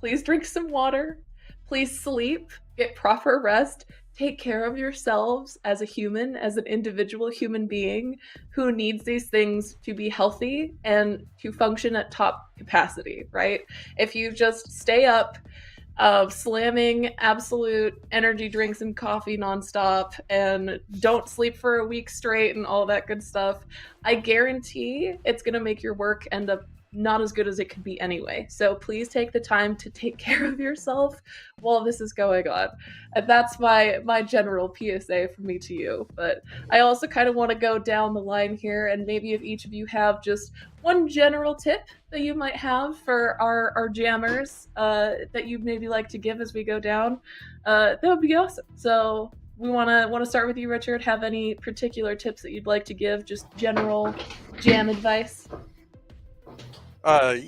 please drink some water, please sleep, get proper rest. Take care of yourselves as a human, as an individual human being who needs these things to be healthy and to function at top capacity, right? If you just stay up slamming absolute energy drinks and coffee nonstop and don't sleep for a week straight and all that good stuff, I guarantee it's going to make your work end up not as good as it could be anyway. So please take the time to take care of yourself while this is going on. And that's my general PSA from me to you. But I also kind of want to go down the line here, and maybe if each of you have just one general tip that you might have for our jammers that you'd maybe like to give as we go down, that would be awesome. So we want to start with you, Richard. Have any particular tips that you'd like to give? Just general jam advice? I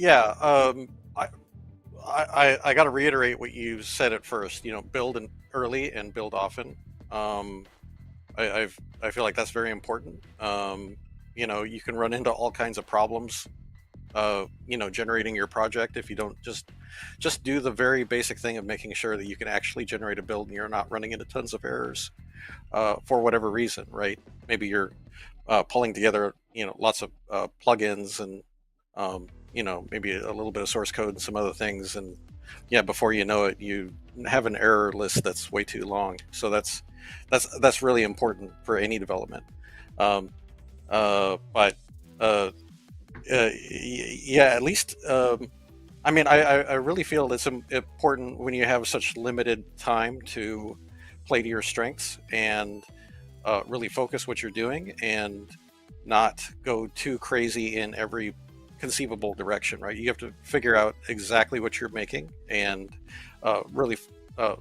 got to reiterate what you said at first. Build early and build often. I feel like that's very important. You can run into all kinds of problems. Generating your project if you don't just do the very basic thing of making sure that you can actually generate a build and you're not running into tons of errors for whatever reason, right? Maybe you're pulling together lots of plugins and maybe a little bit of source code and some other things, and before you know it, you have an error list that's way too long. So that's really important for any development. At least I really feel it's important when you have such limited time to play to your strengths and really focus what you're doing and not go too crazy in every conceivable direction, right? You have to figure out exactly what you're making and really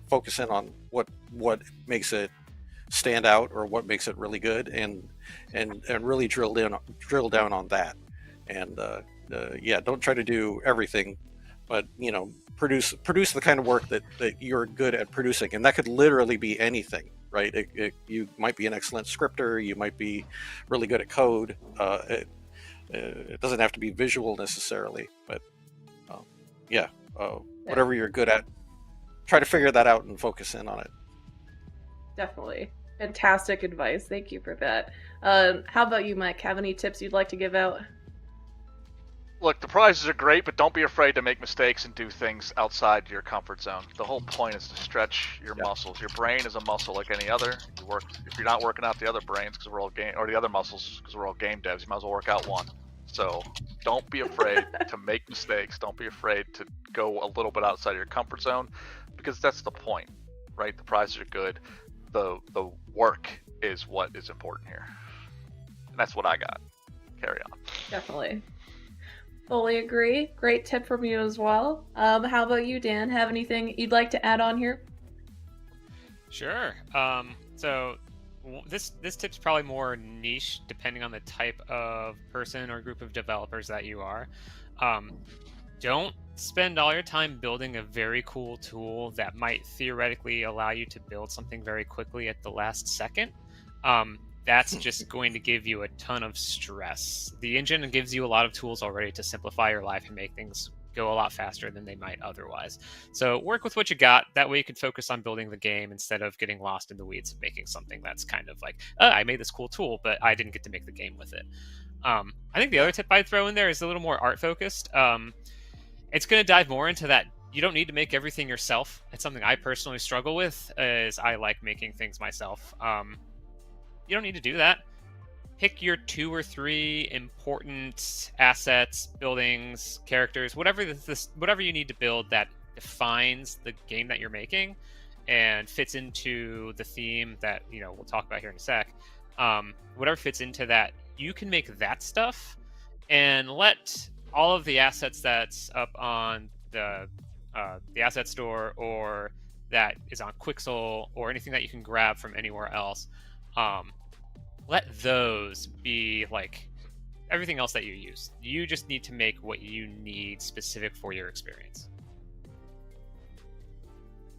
focus in on what makes it stand out or what makes it really good, and really drill down on that. And yeah, don't try to do everything, but produce the kind of work that you're good at producing, and that could literally be anything, right? You might be an excellent scripter, you might be really good at code. It doesn't have to be visual necessarily, but yeah, whatever you're good at, try to figure that out and focus in on it. Definitely. Fantastic advice. Thank you for that. How about you, Mike? Have any tips you'd like to give out? Look, the prizes are great, but don't be afraid to make mistakes and do things outside your comfort zone. The whole point is to stretch your muscles. Your brain is a muscle like any other. If you're not working out the other brains because we're all the other muscles because we're all game devs, you might as well work out one. So don't be afraid to make mistakes. Don't be afraid to go a little bit outside your comfort zone, because that's the point, right? The prizes are good. The work is what is important here. And that's what I got. Carry on. Definitely. Fully agree. Great tip from you as well. How about you, Dan? Have anything you'd like to add on here? Sure. So this tip's probably more niche depending on the type of person or group of developers that you are. Don't spend all your time building a very cool tool that might theoretically allow you to build something very quickly at the last second. That's just going to give you a ton of stress. The engine gives you a lot of tools already to simplify your life and make things go a lot faster than they might otherwise. So work with what you got. That way you can focus on building the game instead of getting lost in the weeds of making something that's kind of like, I made this cool tool, but I didn't get to make the game with it. I think the other tip I'd throw in there is a little more art focused. It's going to dive more into that. You don't need to make everything yourself. It's something I personally struggle with, is I like making things myself. You don't need to do that. Pick your 2 or 3 important assets, buildings, characters, whatever you need to build that defines the game that you're making and fits into the theme that we'll talk about here in a sec. Whatever fits into that, you can make that stuff and let all of the assets that's up on the asset store or that is on Quixel or anything that you can grab from anywhere else. Let those be like everything else that you use. You just need to make what you need specific for your experience.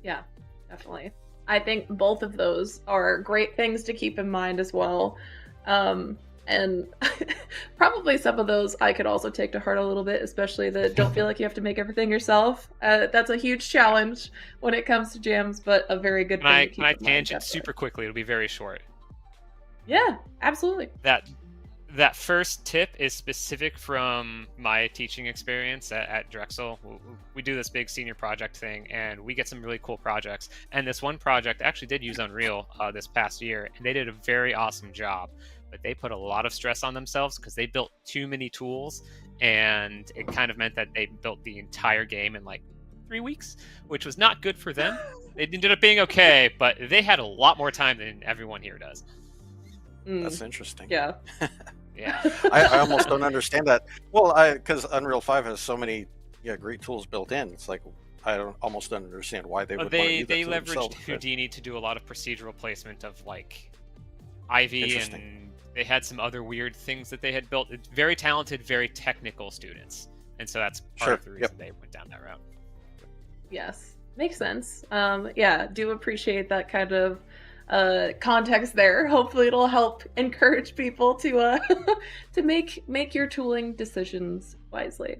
Yeah, definitely. I think both of those are great things to keep in mind as well. And probably some of those I could also take to heart a little bit, especially the don't feel like you have to make everything yourself. That's a huge challenge when it comes to jams, but a very good thing to keep in mind. Can I tangent super quickly? It'll be very short. Yeah, absolutely. That first tip is specific from my teaching experience at Drexel. We do this big senior project thing, and we get some really cool projects. And this one project actually did use Unreal this past year, and they did a very awesome job. But they put a lot of stress on themselves because they built too many tools, and it kind of meant that they built the entire game in like 3 weeks, which was not good for them. It ended up being okay, but they had a lot more time than everyone here does. That's interesting. Yeah. Yeah. I almost don't understand that. Well, because Unreal 5 has so many great tools built in. It's like almost don't understand why they would want to do that they to leveraged themselves, Houdini to do a lot of procedural placement of like Ivy, and they had some other weird things that they had built. It's very talented, very technical students, and so that's part of the reason they went down that route. Yes, makes sense. Yeah, do appreciate that kind of context there. Hopefully it'll help encourage people to to make your tooling decisions wisely.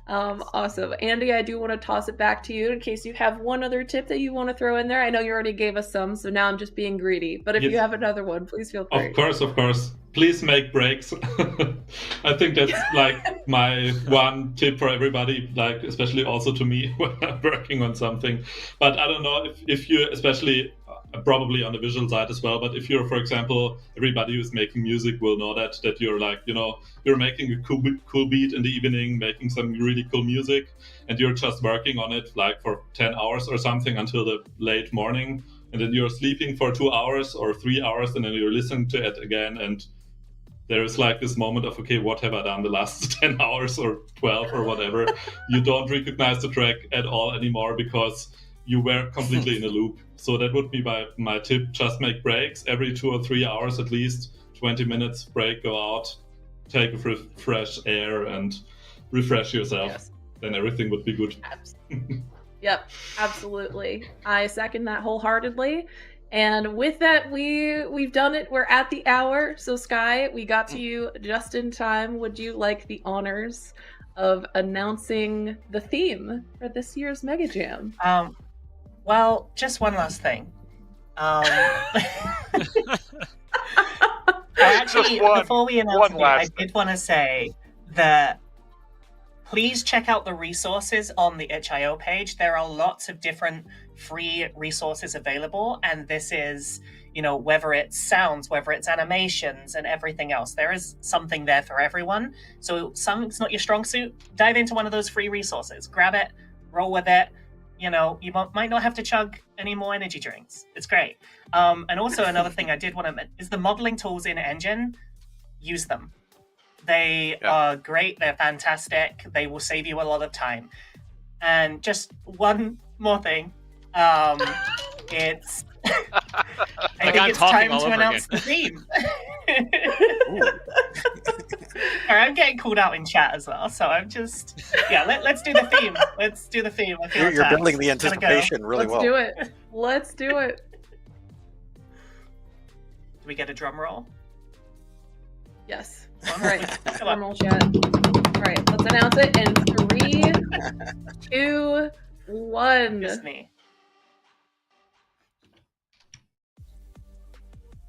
Awesome. Andy, I do want to toss it back to you in case you have one other tip that you want to throw in there. I know you already gave us some, so now I'm just being greedy. But if you have another one, please feel free. Of course. Please make breaks. I think that's like my one tip for everybody, like especially also to me when I'm working on something. But I don't know if you, especially probably on the visual side as well, but if you're, for example, everybody who's making music will know that you're like, you're making a cool beat in the evening, making some really cool music, and you're just working on it like for 10 hours or something until the late morning, and then you're sleeping for 2 hours or 3 hours, and then you're listening to it again, and there is like this moment of, okay, what have I done the last 10 hours or 12 or whatever? You don't recognize the track at all anymore because you were completely in a loop. So that would be my tip. Just make breaks every 2 or 3 hours at least, 20 minutes break, go out, take a fresh air and refresh yourself. Yes. Then everything would be good. Yep, absolutely. I second that wholeheartedly. And with that, we've done it. We're at the hour. So Sky, we got to you just in time. Would you like the honors of announcing the theme for this year's Mega Jam? Well, just one last thing. Actually, before we announce it, I did want to say that please check out the resources on the itch.io page. There are lots of different free resources available, and this is, whether it's sounds, whether it's animations, and everything else. There is something there for everyone. So something's not your strong suit, dive into one of those free resources. Grab it, roll with it. You might not have to chug any more energy drinks. It's great. And also another thing I did want to mention is the modeling tools in Engine. Use them. They are great. They're fantastic. They will save you a lot of time. And just one more thing. It's I think it's time to announce the theme. I'm getting called out in chat as well, so I'm just let's do the theme. Let's do the theme. You're building the anticipation really well. Let's do it. Do we get a drum roll? Yes. All right. Drum roll, chat. All right, let's announce it in 3, 2, 1. Just me.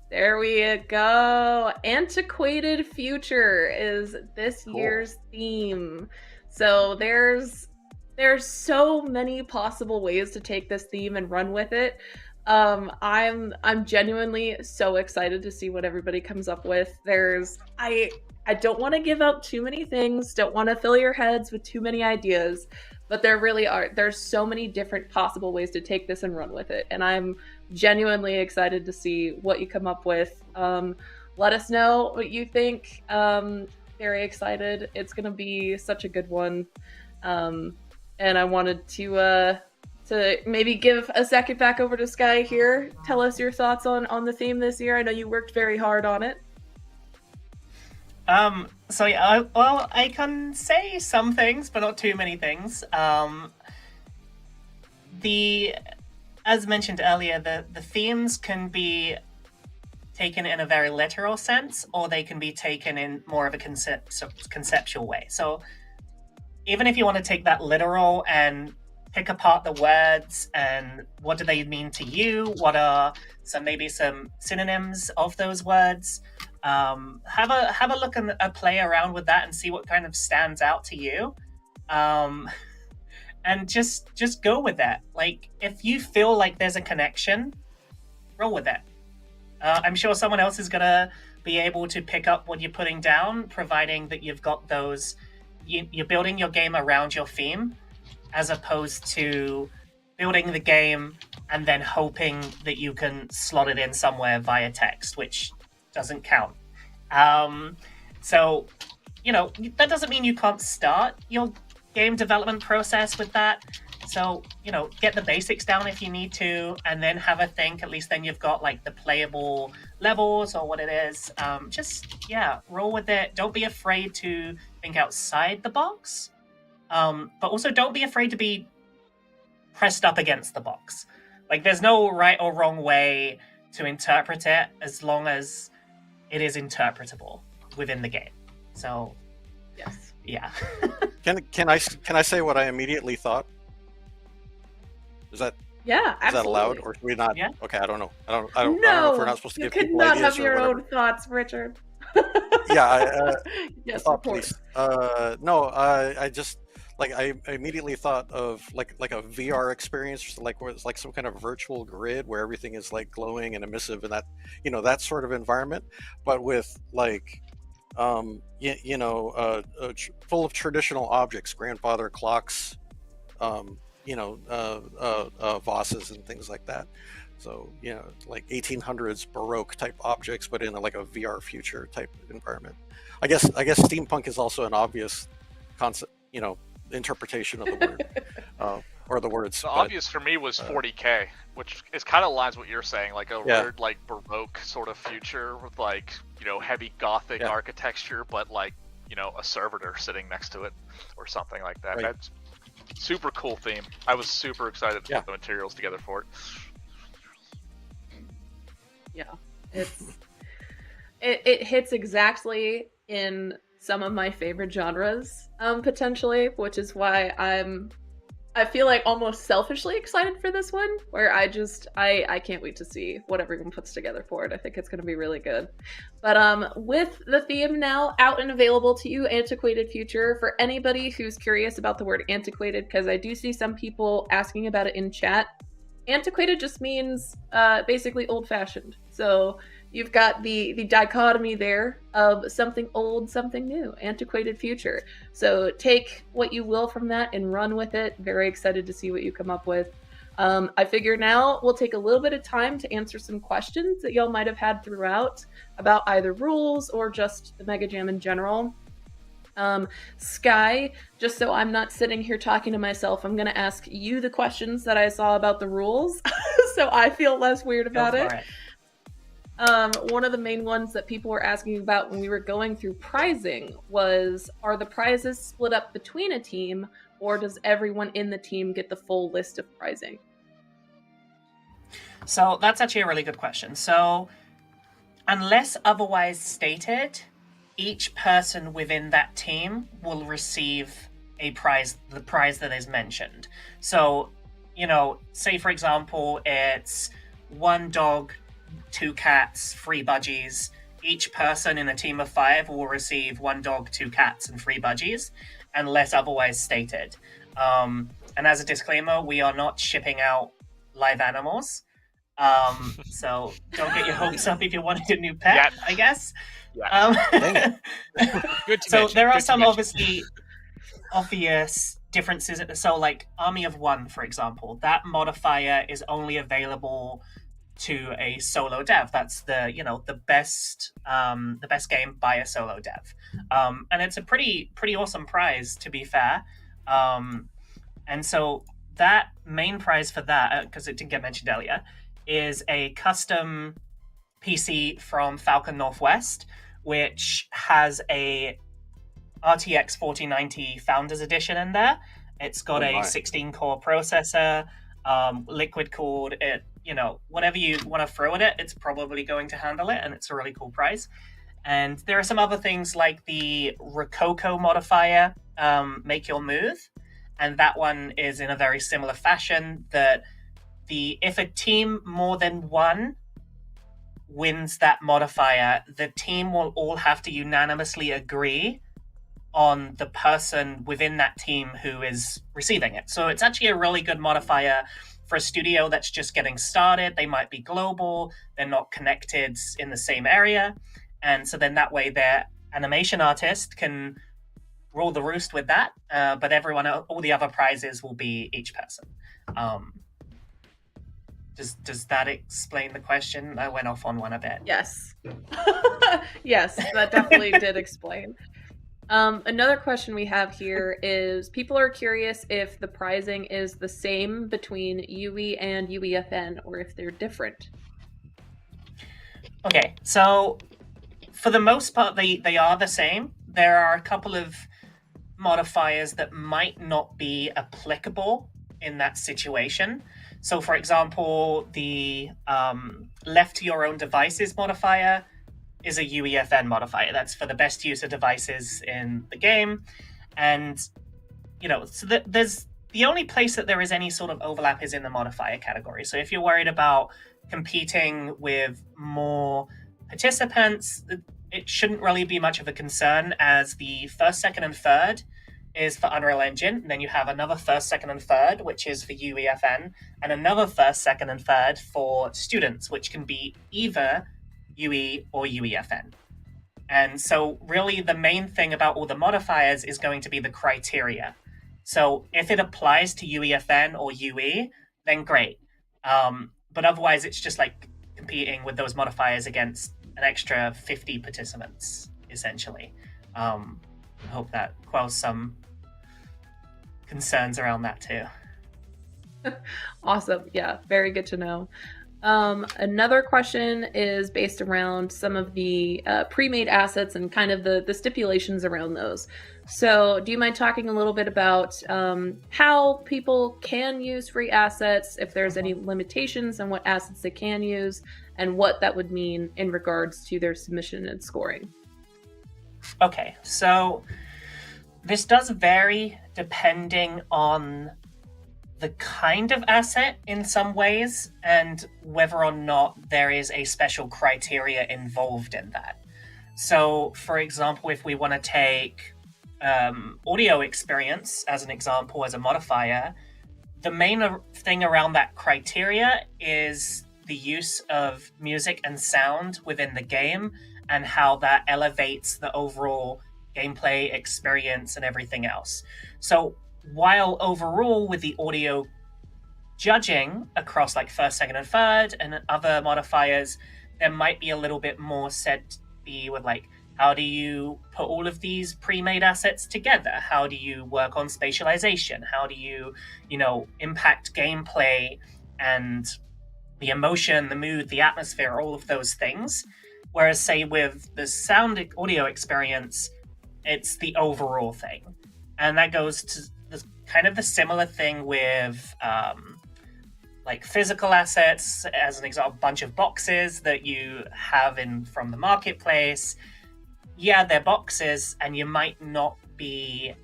There we go. Antiquated Future is this year's theme. So there's so many possible ways to take this theme and run with it. I'm genuinely so excited to see what everybody comes up with. I don't want to give out too many things, don't want to fill your heads with too many ideas, but there's so many different possible ways to take this and run with it. And I'm genuinely excited to see what you come up with. Let us know what you think. Very excited. It's going to be such a good one. And I wanted to maybe give a second back over to Sky here. Tell us your thoughts on the theme this year. I know you worked very hard on it. I can say some things, but not too many things. As mentioned earlier, the themes can be taken in a very literal sense, or they can be taken in more of a conceptual way. So even if you want to take that literal and pick apart the words and what do they mean to you, what are maybe some synonyms of those words, have a look and play around with that and see what kind of stands out to you. And just go with that. Like, if you feel like there's a connection, roll with it. I'm sure someone else is gonna be able to pick up what you're putting down, providing that you've got those. You're building your game around your theme, as opposed to building the game and then hoping that you can slot it in somewhere via text, which doesn't count. So, that doesn't mean you can't start your game development process with that. So, get the basics down if you need to, and then have a think. At least then you've got like the playable levels or what it is. Roll with it. Don't be afraid to think outside the box. But also don't be afraid to be pressed up against the box. Like, there's no right or wrong way to interpret it as long as it is interpretable within the game. So, yes. Yeah. Can I say what I immediately thought? Is that allowed, or should we not? Yeah. Okay, I don't know. I don't know if we're not supposed to give people ideas. You cannot have your own thoughts, Richard. Yeah. Yes, thought police. I just I immediately thought of like a VR experience, where it's like some kind of virtual grid where everything is like glowing and emissive, and that that sort of environment, but with full of traditional objects, grandfather clocks, vases and things like that. So like 1800s Baroque type objects, but in like a VR future type environment. I guess steampunk is also an obvious concept, interpretation of the word or the words. The obvious for me was 40K, which is kind of aligns what you're saying, like a weird like Baroque sort of future with like heavy Gothic architecture, but like a servitor sitting next to it or something like that. Right. That's super cool theme. I was super excited to put the materials together for it. Yeah, it hits exactly in some of my favorite genres, potentially, which is why I feel like almost selfishly excited for this one, where I can't wait to see what everyone puts together for it. I think it's going to be really good. But with the theme now out and available to you, Antiquated Future, for anybody who's curious about the word antiquated, because I do see some people asking about it in chat, antiquated just means basically old-fashioned. So you've got the dichotomy there of something old, something new, antiquated future. So take what you will from that and run with it. Very excited to see what you come up with. I figure now we'll take a little bit of time to answer some questions that y'all might have had throughout about either rules or just the MegaJam in general. Sky, just so I'm not sitting here talking to myself, I'm going to ask you the questions that I saw about the rules so I feel less weird about it. One of the main ones that people were asking about when we were going through prizing was, are the prizes split up between a team, or does everyone in the team get the full list of prizing? So that's actually a really good question. So unless otherwise stated, each person within that team will receive a prize, the prize that is mentioned. So, say for example, it's 1 dog, 2 cats, 3 budgies. Each person in a team of 5 will receive 1 dog, 2 cats, and 3 budgies, unless otherwise stated. And as a disclaimer, we are not shipping out live animals. So don't get your hopes up if you wanted a new pet, I guess. Yeah. Good to so mention. there are Good to some mention. obviously obvious differences. So like Army of One, for example, that modifier is only available to a solo dev. That's the best game by a solo dev, and it's a pretty awesome prize, to be fair. And so that main prize for that, because it didn't get mentioned earlier, is a custom PC from Falcon Northwest, which has a RTX 4090 Founders Edition in there. It's got a 16-core processor, liquid cooled. It, whatever you want to throw at it, it's probably going to handle it, and it's a really cool prize. And there are some other things like the Rococo modifier, Make Your Move, and that one is in a very similar fashion, that if a team more than one wins that modifier, the team will all have to unanimously agree on the person within that team who is receiving it. So it's actually a really good modifier for a studio that's just getting started. They might be global, they're not connected in the same area, and so then that way their animation artist can rule the roost with that, but all the other prizes will be each person. Does that explain the question? I went off on one a bit. Yes. Yes, that definitely did explain. Another question we have here is, people are curious if the pricing is the same between UE and UEFN, or if they're different. Okay, so for the most part, they are the same. There are a couple of modifiers that might not be applicable in that situation. So, for example, the left to your own devices modifier is a UEFN modifier. That's for the best use of devices in the game. And, so there's the only place that there is any sort of overlap is in the modifier category. So if you're worried about competing with more participants, it shouldn't really be much of a concern, as the first, second, and third is for Unreal Engine. And then you have another first, second, and third, which is for UEFN, and another first, second, and third for students, which can be either UE or UEFN. And so really the main thing about all the modifiers is going to be the criteria. So if it applies to UEFN or UE, then great. But otherwise, it's just like competing with those modifiers against an extra 50 participants, essentially. I hope that quells some concerns around that too. Awesome. Yeah, very good to know. Another question is based around some of the pre-made assets and kind of the stipulations around those. So do you mind talking a little bit about how people can use free assets, if there's any limitations on what assets they can use, and what that would mean in regards to their submission and scoring? Okay, so this does vary depending on the kind of asset in some ways, and whether or not there is a special criteria involved in that. So, for example, if we want to take audio experience as an example, as a modifier, the main thing around that criteria is the use of music and sound within the game and how that elevates the overall gameplay experience and everything else. So while overall with the audio judging across like first, second, and third and other modifiers, there might be a little bit more said to be with like, how do you put all of these pre-made assets together? How do you work on spatialization? How do you, impact gameplay and the emotion, the mood, the atmosphere, all of those things? Whereas say with the sound audio experience, it's the overall thing. And that goes to kind of the similar thing with like physical assets, as an example, a bunch of boxes that you have from the marketplace. Yeah, they're boxes, and you might not be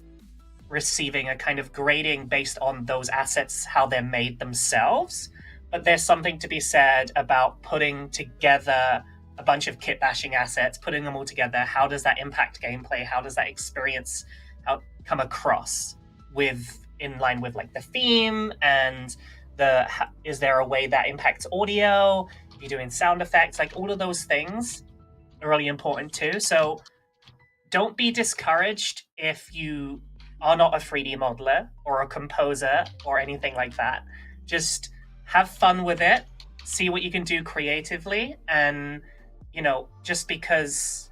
receiving a kind of grading based on those assets, how they're made themselves. But there's something to be said about putting together a bunch of kit bashing assets, putting them all together. How does that impact gameplay? How does that experience come across in line with like the theme, and is there a way that impacts audio? You're doing sound effects, like all of those things are really important too. So don't be discouraged if you are not a 3D modeler or a composer or anything like that. Just have fun with it, see what you can do creatively, and just because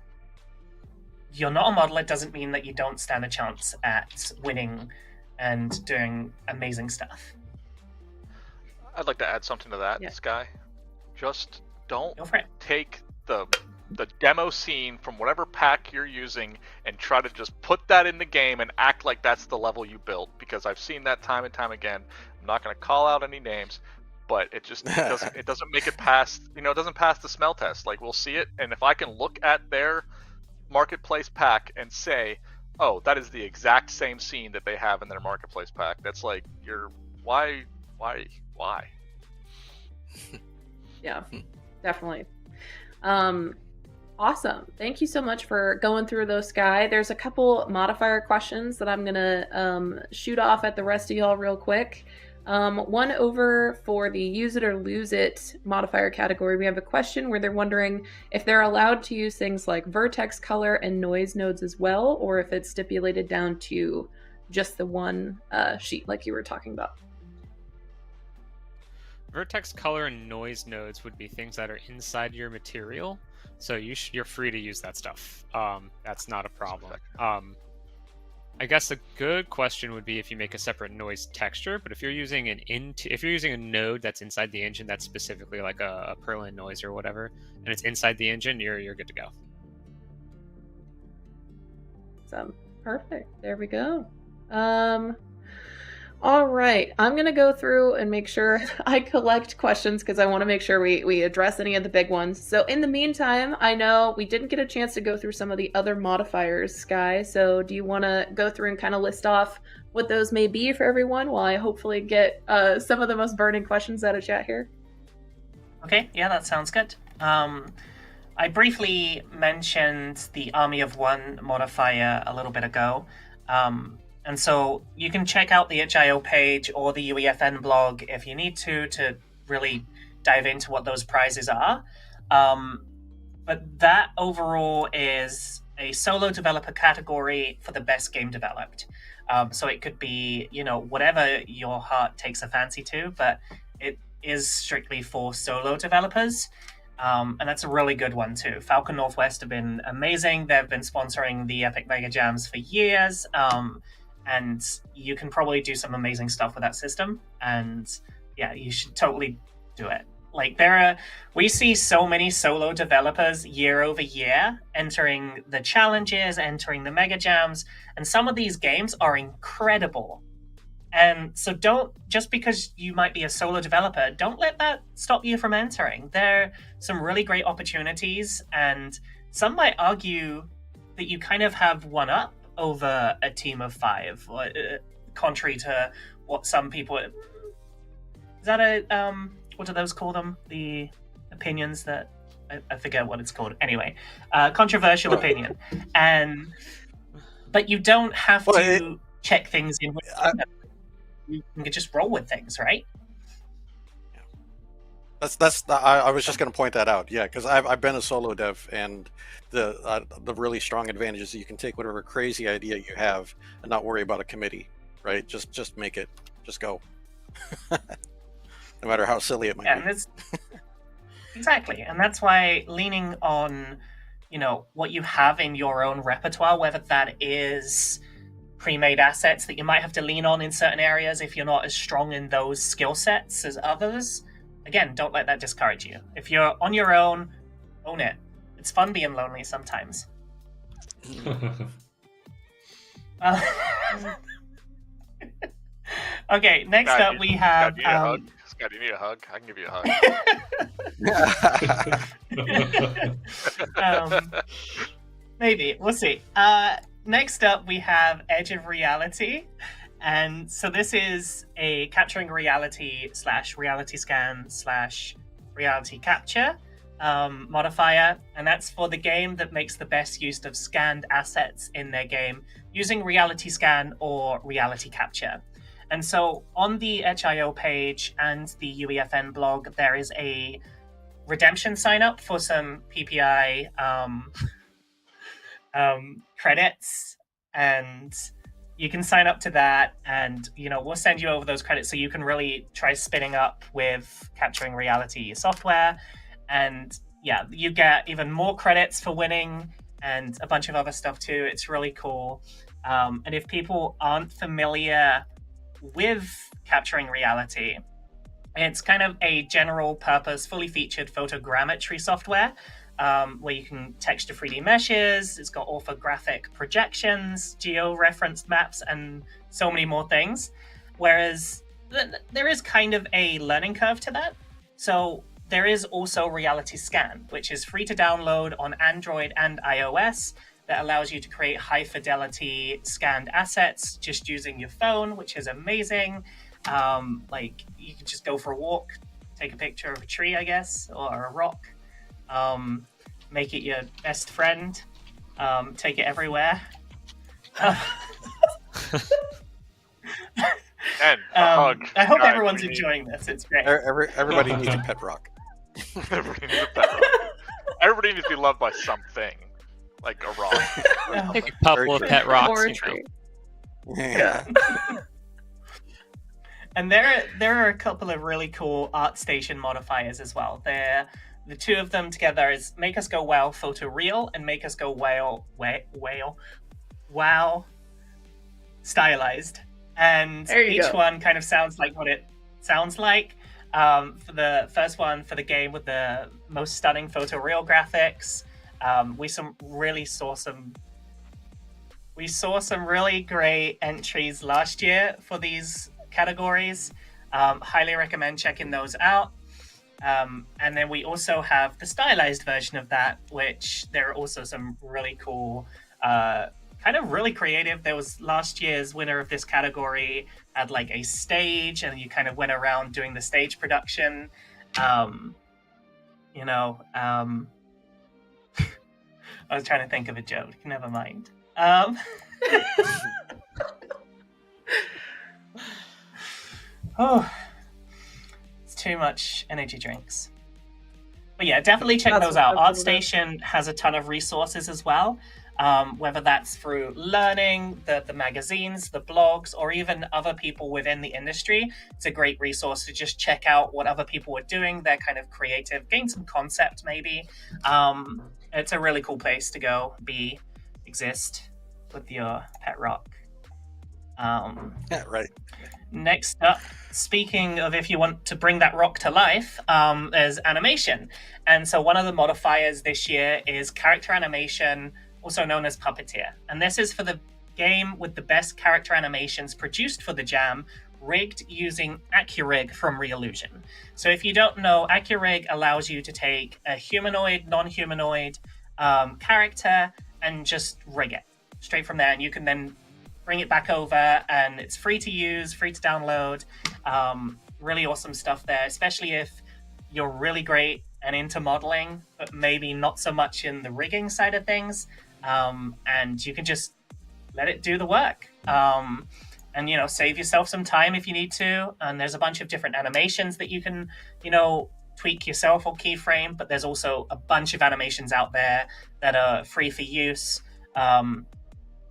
you're not a modeler doesn't mean that you don't stand a chance at winning and doing amazing stuff. I'd like to add something to that, Sky. Just don't take the demo scene from whatever pack you're using and try to just put that in the game and act like that's the level you built, because I've seen that time and time again. I'm not going to call out any names, but it doesn't make it past, it doesn't pass the smell test. Like, we'll see it, and if I can look at their marketplace pack and say, oh, that is the exact same scene that they have in their marketplace pack, that's like, why? Yeah, definitely. Awesome. Thank you so much for going through those, Sky. There's a couple modifier questions that I'm going to shoot off at the rest of y'all real quick. One over for the use it or lose it modifier category. We have a question where they're wondering if they're allowed to use things like vertex color and noise nodes as well, or if it's stipulated down to just the one sheet like you were talking about. Vertex color and noise nodes would be things that are inside your material, so you're free to use that stuff. That's not a problem. I guess a good question would be if you make a separate noise texture, but if you're using a node that's inside the engine that's specifically like a Perlin noise or whatever, and it's inside the engine, you're good to go. So perfect. There we go. All right, I'm going to go through and make sure I collect questions because I want to make sure we address any of the big ones. So in the meantime, I know we didn't get a chance to go through some of the other modifiers, Sky. So do you want to go through and kind of list off what those may be for everyone while I hopefully get some of the most burning questions out of chat here? Okay, yeah, that sounds good. I briefly mentioned the Army of One modifier a little bit ago. And so you can check out the itch.io page or the UEFN blog if you need to really dive into what those prizes are. But that overall is a solo developer category for the best game developed. So it could be, whatever your heart takes a fancy to, but it is strictly for solo developers. And that's a really good one too. Falcon Northwest have been amazing. They've been sponsoring the Epic MegaJams for years. And you can probably do some amazing stuff with that system. And yeah, you should totally do it. Like we see so many solo developers year over year entering the challenges, entering the mega jams, and some of these games are incredible. And so just because you might be a solo developer, don't let that stop you from entering. There are some really great opportunities, and some might argue that you kind of have one up over a team of 5, contrary to what some people... Is that a... what do those call them? The opinions that I forget what it's called. Anyway, controversial opinion, but you don't have to check things in. You can just roll with things, right? I was just going to point that out. Yeah, because I've been a solo dev, and the really strong advantage is you can take whatever crazy idea you have and not worry about a committee, right? Just make it, just go. No matter how silly it might be. Exactly, and that's why leaning on, what you have in your own repertoire, whether that is pre-made assets that you might have to lean on in certain areas if you're not as strong in those skill sets as others. Again, don't let that discourage you. If you're on your own, own it. It's fun being lonely sometimes. Okay, next up we have... Scott, you need a hug? I can give you a hug. Maybe. We'll see. Next up we have Edge of Reality. And so this is a capturing reality / reality scan / reality capture modifier. And that's for the game that makes the best use of scanned assets in their game using reality scan or reality capture. And so on the HIO page and the UEFN blog, there is a redemption sign up for some PPI credits, and you can sign up to that, and we'll send you over those credits so you can really try spinning up with capturing reality software. And yeah, you get even more credits for winning and a bunch of other stuff too. It's really cool. And if people aren't familiar with capturing reality, it's kind of a general purpose, fully featured photogrammetry software where you can texture 3D meshes. It's got orthographic projections, geo-referenced maps, and so many more things. Whereas there is kind of a learning curve to that. So there is also Reality Scan, which is free to download on Android and iOS, that allows you to create high-fidelity scanned assets just using your phone, which is amazing. Like, you can just go for a walk, take a picture of a tree, I guess, or a rock, make it your best friend, take it everywhere. And a hug. I hope everyone's enjoying this. It's great. Everybody needs a pet rock. Everybody needs a pet rock. Everybody needs to be loved by something. Like a rock. Take a couple of pet rocks. Or a tree. Yeah. And there are a couple of really cool ArtStation modifiers as well. The two of them together is Make Us Go Wow Photo Real and Make Us Go Wow Stylized. And each one kind of sounds like what it sounds like. For the first one, for the game with the most stunning photo real graphics, we saw some really great entries last year for these categories. Highly recommend checking those out. And then we also have the stylized version of that, which there are also some really cool, kind of really creative. There was last year's winner of this category had like a stage, and you kind of went around doing the stage production. I was trying to think of a joke. Never mind. Oh, it's too much energy drinks. But yeah, definitely check those out. ArtStation has a ton of resources as well. whether that's through learning, the magazines, the blogs, or even other people within the industry. It's a great resource to just check out what other people are doing. They're kind of creative, gain some concept maybe. It's a really cool place to go exist with your pet rock. Yeah, right. Next up, speaking of if you want to bring that rock to life, there's animation. And so one of the modifiers this year is character animation, also known as Puppeteer. And this is for the game with the best character animations produced for the Jam, rigged using AccuRig from Reallusion. So if you don't know, AccuRig allows you to take a humanoid, non-humanoid character and just rig it straight from there. And you can then bring it back over, and it's free to use, free to download. Really awesome stuff there, especially if you're really great and into modeling, but maybe not so much in the rigging side of things. And you can just let it do the work. And, save yourself some time if you need to. And there's a bunch of different animations that you can, tweak yourself or keyframe, but there's also a bunch of animations out there that are free for use,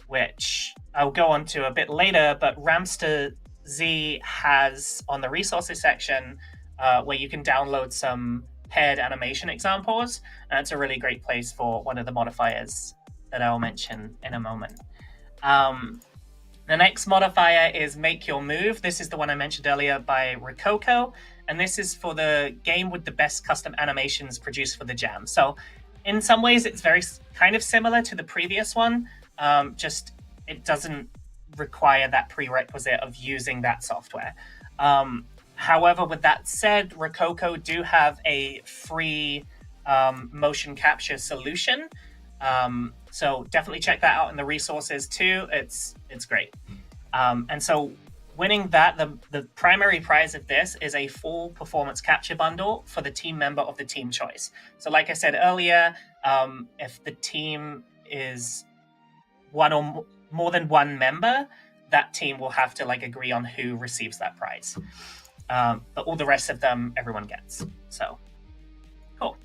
which I'll go on to a bit later, but Ramster Z has on the resources section where you can download some paired animation examples, and it's a really great place for one of the modifiers that I'll mention in a moment. The next modifier is Make Your Move. This is the one I mentioned earlier by Rococo, and this is for the game with the best custom animations produced for the Jam. So in some ways it's very kind of similar to the previous one, just it doesn't require that prerequisite of using that software. However, with that said, Rococo do have a free motion capture solution. So definitely check that out in the resources too. It's great. And so winning that, the primary prize of this is a full performance capture bundle for the team member of the team choice. So like I said earlier, if the team is one or more than one member, that team will have to agree on who receives that prize. But all the rest of them, everyone gets. So cool.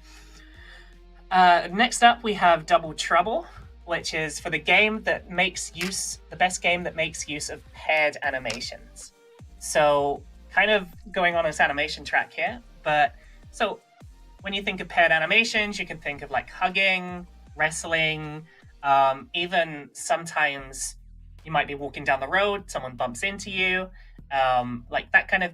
Next up, we have Double Trouble, which is for the best game that makes use of paired animations. So kind of going on this animation track here, but so when you think of paired animations, you can think of hugging, wrestling, even sometimes you might be walking down the road, someone bumps into you, that kind of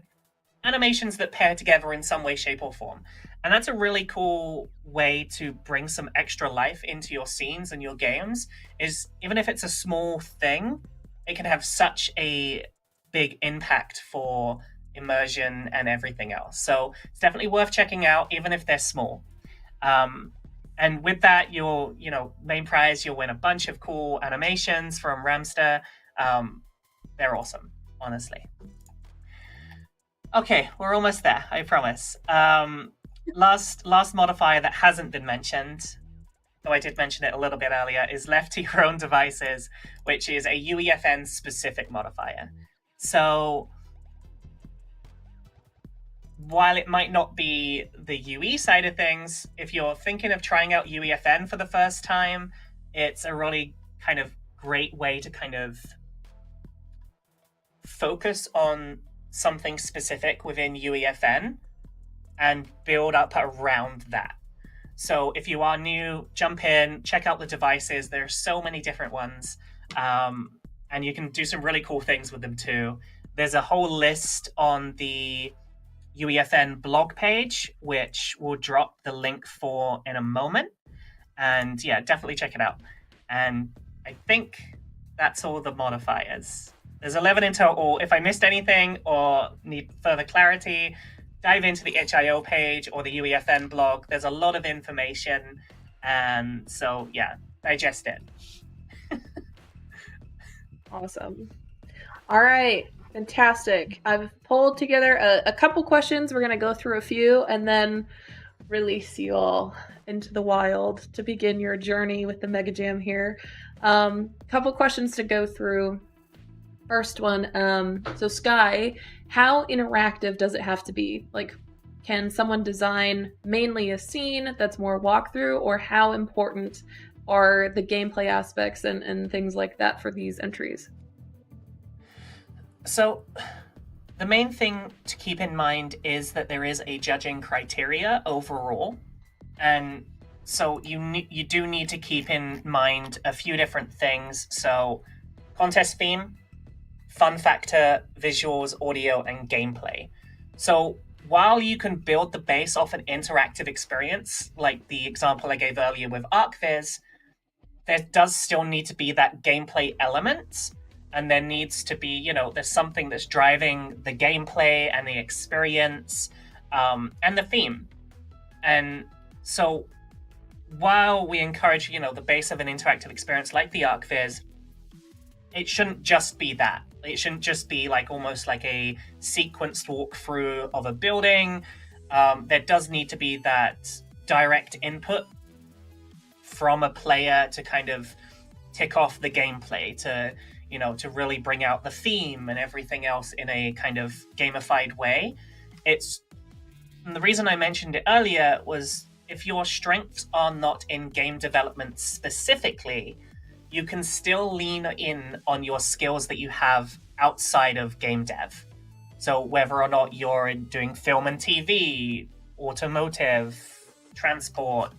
animations that pair together in some way, shape, or form. And that's a really cool way to bring some extra life into your scenes and your games, is even if it's a small thing, it can have such a big impact for immersion and everything else. So it's definitely worth checking out, even if they're small. And with that, your main prize, you'll win a bunch of cool animations from Ramster. They're awesome, honestly. Okay, we're almost there, I promise. Last modifier that hasn't been mentioned, though I did mention it a little bit earlier, is Left to Your Own Devices, which is a UEFN specific modifier. So while it might not be the UE side of things, if you're thinking of trying out UEFN for the first time, it's a really kind of great way to kind of focus on something specific within UEFN and build up around that. So if you are new, jump in, check out the devices. There are so many different ones, and you can do some really cool things with them too. There's a whole list on the UEFN blog page, which we'll drop the link for in a moment. And yeah, definitely check it out. And I think that's all the modifiers. There's 11 in total. If I missed anything or need further clarity, dive into the itch.io page or the UEFN blog. There's a lot of information. And so, yeah, digest it. Awesome. All right. Fantastic. I've pulled together a couple questions. We're going to go through a few and then release you all into the wild to begin your journey with the MegaJam here. Couple questions to go through. First one, so Sky, how interactive does it have to be? Can someone design mainly a scene that's more walkthrough, or how important are the gameplay aspects and things like that for these entries? So the main thing to keep in mind is that there is a judging criteria overall, and so you do need to keep in mind a few different things. So contest theme, fun factor, visuals, audio, and gameplay. So while you can build the base off an interactive experience, like the example I gave earlier with ArcViz, there does still need to be that gameplay element, and there needs to be, there's something that's driving the gameplay and the experience, and the theme. And so while we encourage, the base of an interactive experience like the ArcViz, it shouldn't just be that. It shouldn't just be almost like a sequenced walkthrough of a building. There does need to be that direct input from a player to kind of tick off the gameplay, to really bring out the theme and everything else in a kind of gamified way. And the reason I mentioned it earlier was, if your strengths are not in game development specifically, you can still lean in on your skills that you have outside of game dev. So whether or not you're doing film and TV, automotive, transport,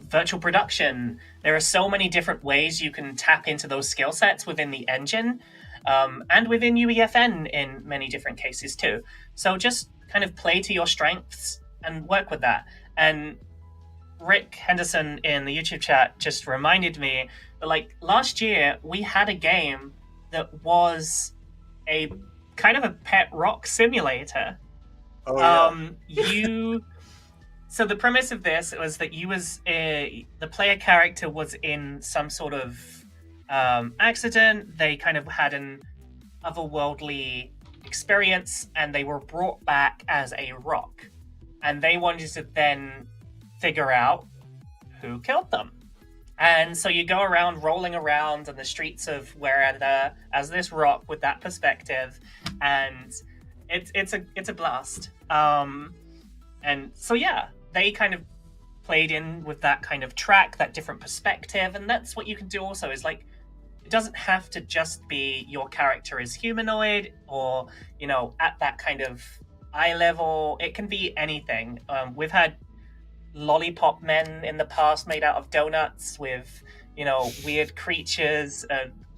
virtual production, there are so many different ways you can tap into those skill sets within the engine, and within UEFN in many different cases too. So just kind of play to your strengths and work with that. And Rick Henderson in the YouTube chat just reminded me that last year we had a game that was a kind of a pet rock simulator. Oh, yeah. So the premise of this was that the player character was in some sort of accident. They kind of had an otherworldly experience, and they were brought back as a rock. And they wanted to then figure out who killed them. And so you go around rolling around on the streets of wherever as this rock with that perspective, and it's a blast. And so yeah, they kind of played in with that kind of track, that different perspective, and that's what you can do also is it doesn't have to just be your character is humanoid or at that kind of eye level. It can be anything. We've had lollipop men in the past made out of donuts with weird creatures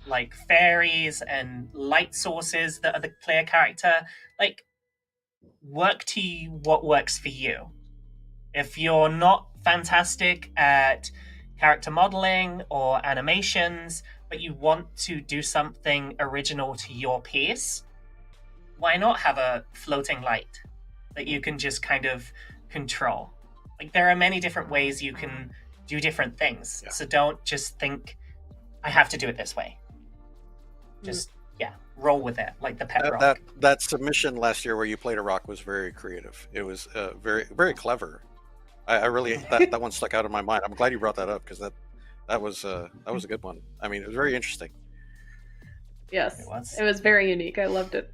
like fairies and light sources that are the player character. Work to what works for you. If you're not fantastic at character modeling or animations, but you want to do something original to your piece, why not have a floating light that you can just kind of control? There are many different ways you can do different things. Yeah. So don't just think, I have to do it this way. Just, roll with it, like the pet rock. That submission last year where you played a rock was very creative. It was very, very clever. I really, that one stuck out in my mind. I'm glad you brought that up, because that was a good one. I mean, it was very interesting. Yes, it was very unique. I loved it.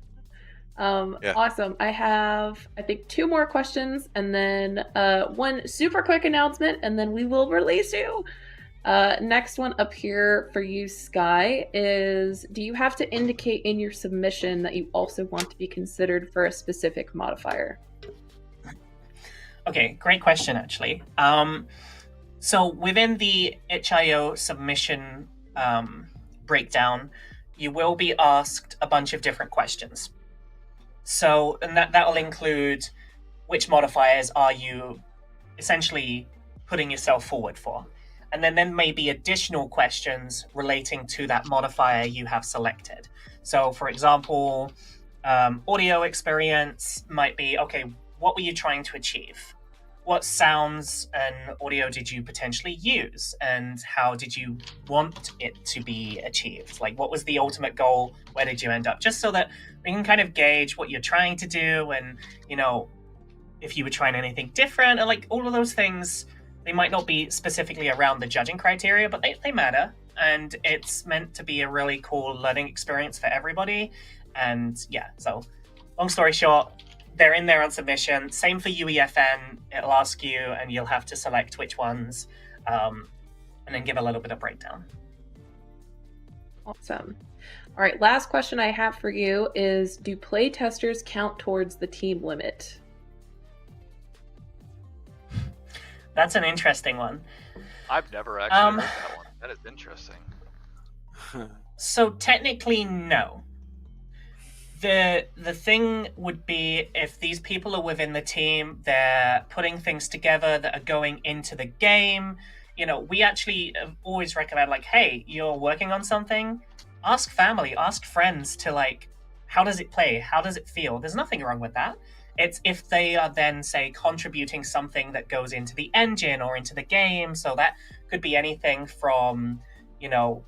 Awesome. I have, I think, 2 more questions, and then one super quick announcement, and then we will release you. Next one up here for you, Sky, is, do you have to indicate in your submission that you also want to be considered for a specific modifier? Okay, great question, actually. So within the itch.io submission breakdown, you will be asked a bunch of different questions. So, and that will include which modifiers are you essentially putting yourself forward for. And then there may be additional questions relating to that modifier you have selected. So for example, audio experience might be, okay, what were you trying to achieve? What sounds and audio did you potentially use? And how did you want it to be achieved? What was the ultimate goal? Where did you end up? Just so that we can kind of gauge what you're trying to do, and, if you were trying anything different, and all of those things. They might not be specifically around the judging criteria, but they matter. And it's meant to be a really cool learning experience for everybody. And yeah, so long story short, they're in there on submission. Same for UEFN. It'll ask you, and you'll have to select which ones and then give a little bit of breakdown. Awesome. All right, last question I have for you is, do play testers count towards the team limit? That's an interesting one. I've never actually heard that one. That is interesting. So technically, no. The thing would be if these people are within the team, they're putting things together that are going into the game. You know, we actually always recommend, like, hey, you're working on something, ask family, ask friends to, like, how does it play? How does it feel? There's nothing wrong with that. It's if they are then, say, contributing something that goes into the engine or into the game. So that could be anything from, you know,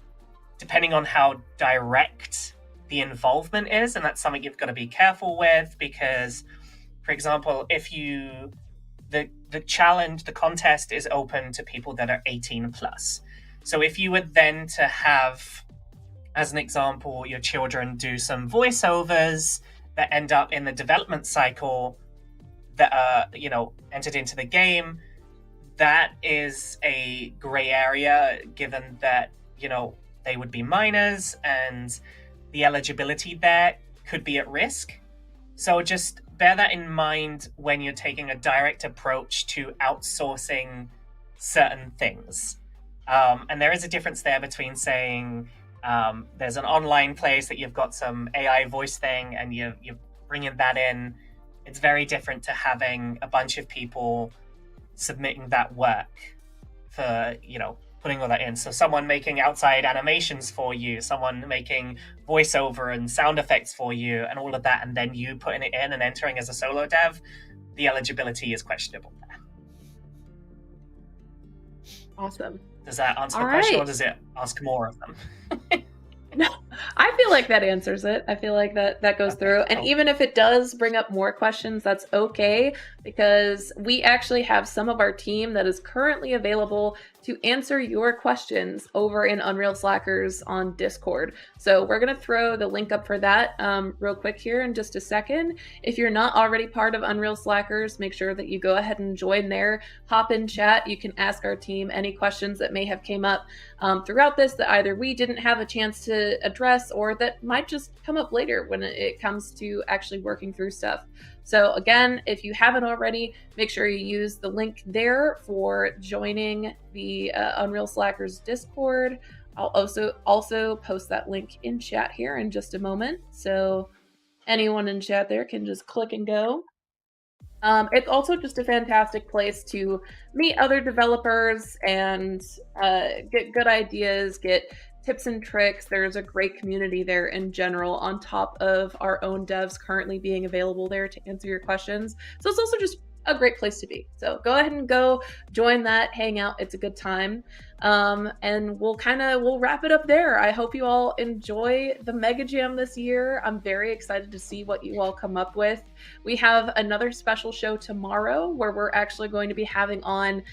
depending on how direct the involvement is. And that's something you've got to be careful with because, for example, if you... The challenge, the contest is open to people that are 18 plus. So if you were then to have, as an example, your children do some voiceovers that end up in the development cycle that are, you know, entered into the game, that is a gray area given that, you know, they would be minors and the eligibility there could be at risk. So just bear that in mind when you're taking a direct approach to outsourcing certain things. And there is a difference there between saying there's an online place that you've got some AI voice thing and you're bringing that in. It's very different to having a bunch of people submitting that work for, you know, putting all that in. So someone making outside animations for you, someone making voiceover and sound effects for you and all of that, and then you putting it in and entering as a solo dev, the eligibility is questionable there. Awesome. Does that answer the All question, right. or does it ask more of them? No, I feel like that answers it. I feel like that goes through. And cool. even if it does bring up more questions, that's okay, because we actually have some of our team that is currently available to answer your questions over in Unreal Slackers on Discord. So we're going to throw the link up for that real quick here in just a second. If you're not already part of Unreal Slackers, make sure that you go ahead and join there. Hop in chat. You can ask our team any questions that may have came up throughout this that either we didn't have a chance to address or that might just come up later when it comes to actually working through stuff. So again, if you haven't already, make sure you use the link there for joining the Unreal Slackers Discord. I'll also post that link in chat here in just a moment. So anyone in chat there can just click and go. It's also just a fantastic place to meet other developers and get good ideas, get tips and tricks. There's a great community there in general, on top of our own devs currently being available there to answer your questions. So it's also just a great place to be. So go ahead and go join that, hang out. It's a good time. And we'll wrap it up there. I hope you all enjoy the MegaJam this year. I'm very excited to see what you all come up with. We have another special show tomorrow where we're actually going to be having on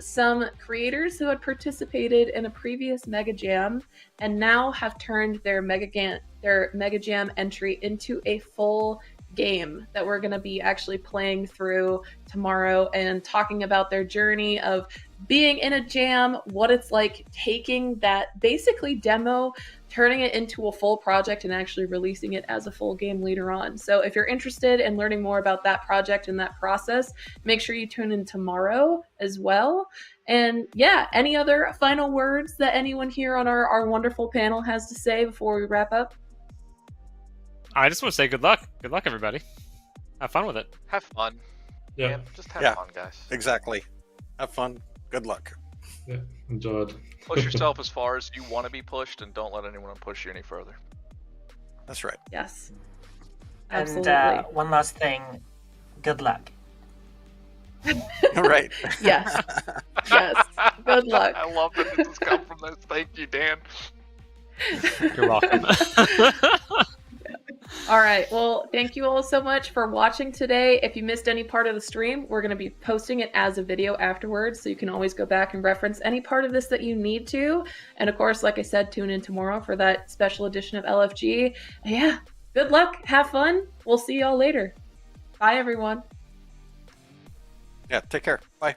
some creators who had participated in a previous MegaJam and now have turned their MegaJam entry into a full game that we're going to be actually playing through tomorrow and talking about their journey of being in a jam, what it's like taking that basically demo, turning it into a full project and actually releasing it as a full game later on. So if you're interested in learning more about that project and that process, make sure you tune in tomorrow as well. And yeah, any other final words that anyone here on our wonderful panel has to say before we wrap up? I just want to say good luck. Good luck, everybody. Have fun with it. Have fun. Yeah, Just have fun, guys. Exactly. Have fun. Good luck. yeah, enjoy it. Push yourself as far as you want to be pushed, and don't let anyone push you any further. That's right. Yes. And Absolutely. one last thing, good luck. Right. Yes. Yes. Good luck. I love that this has come from this. Thank you, Dan. You're welcome. All right. Well, thank you all so much for watching today. If you missed any part of the stream, we're going to be posting it as a video afterwards, so you can always go back and reference any part of this that you need to. And of course, like I said, tune in tomorrow for that special edition of LFG. And yeah, good luck. Have fun. We'll see y'all later. Bye, everyone. Yeah. Take care. Bye.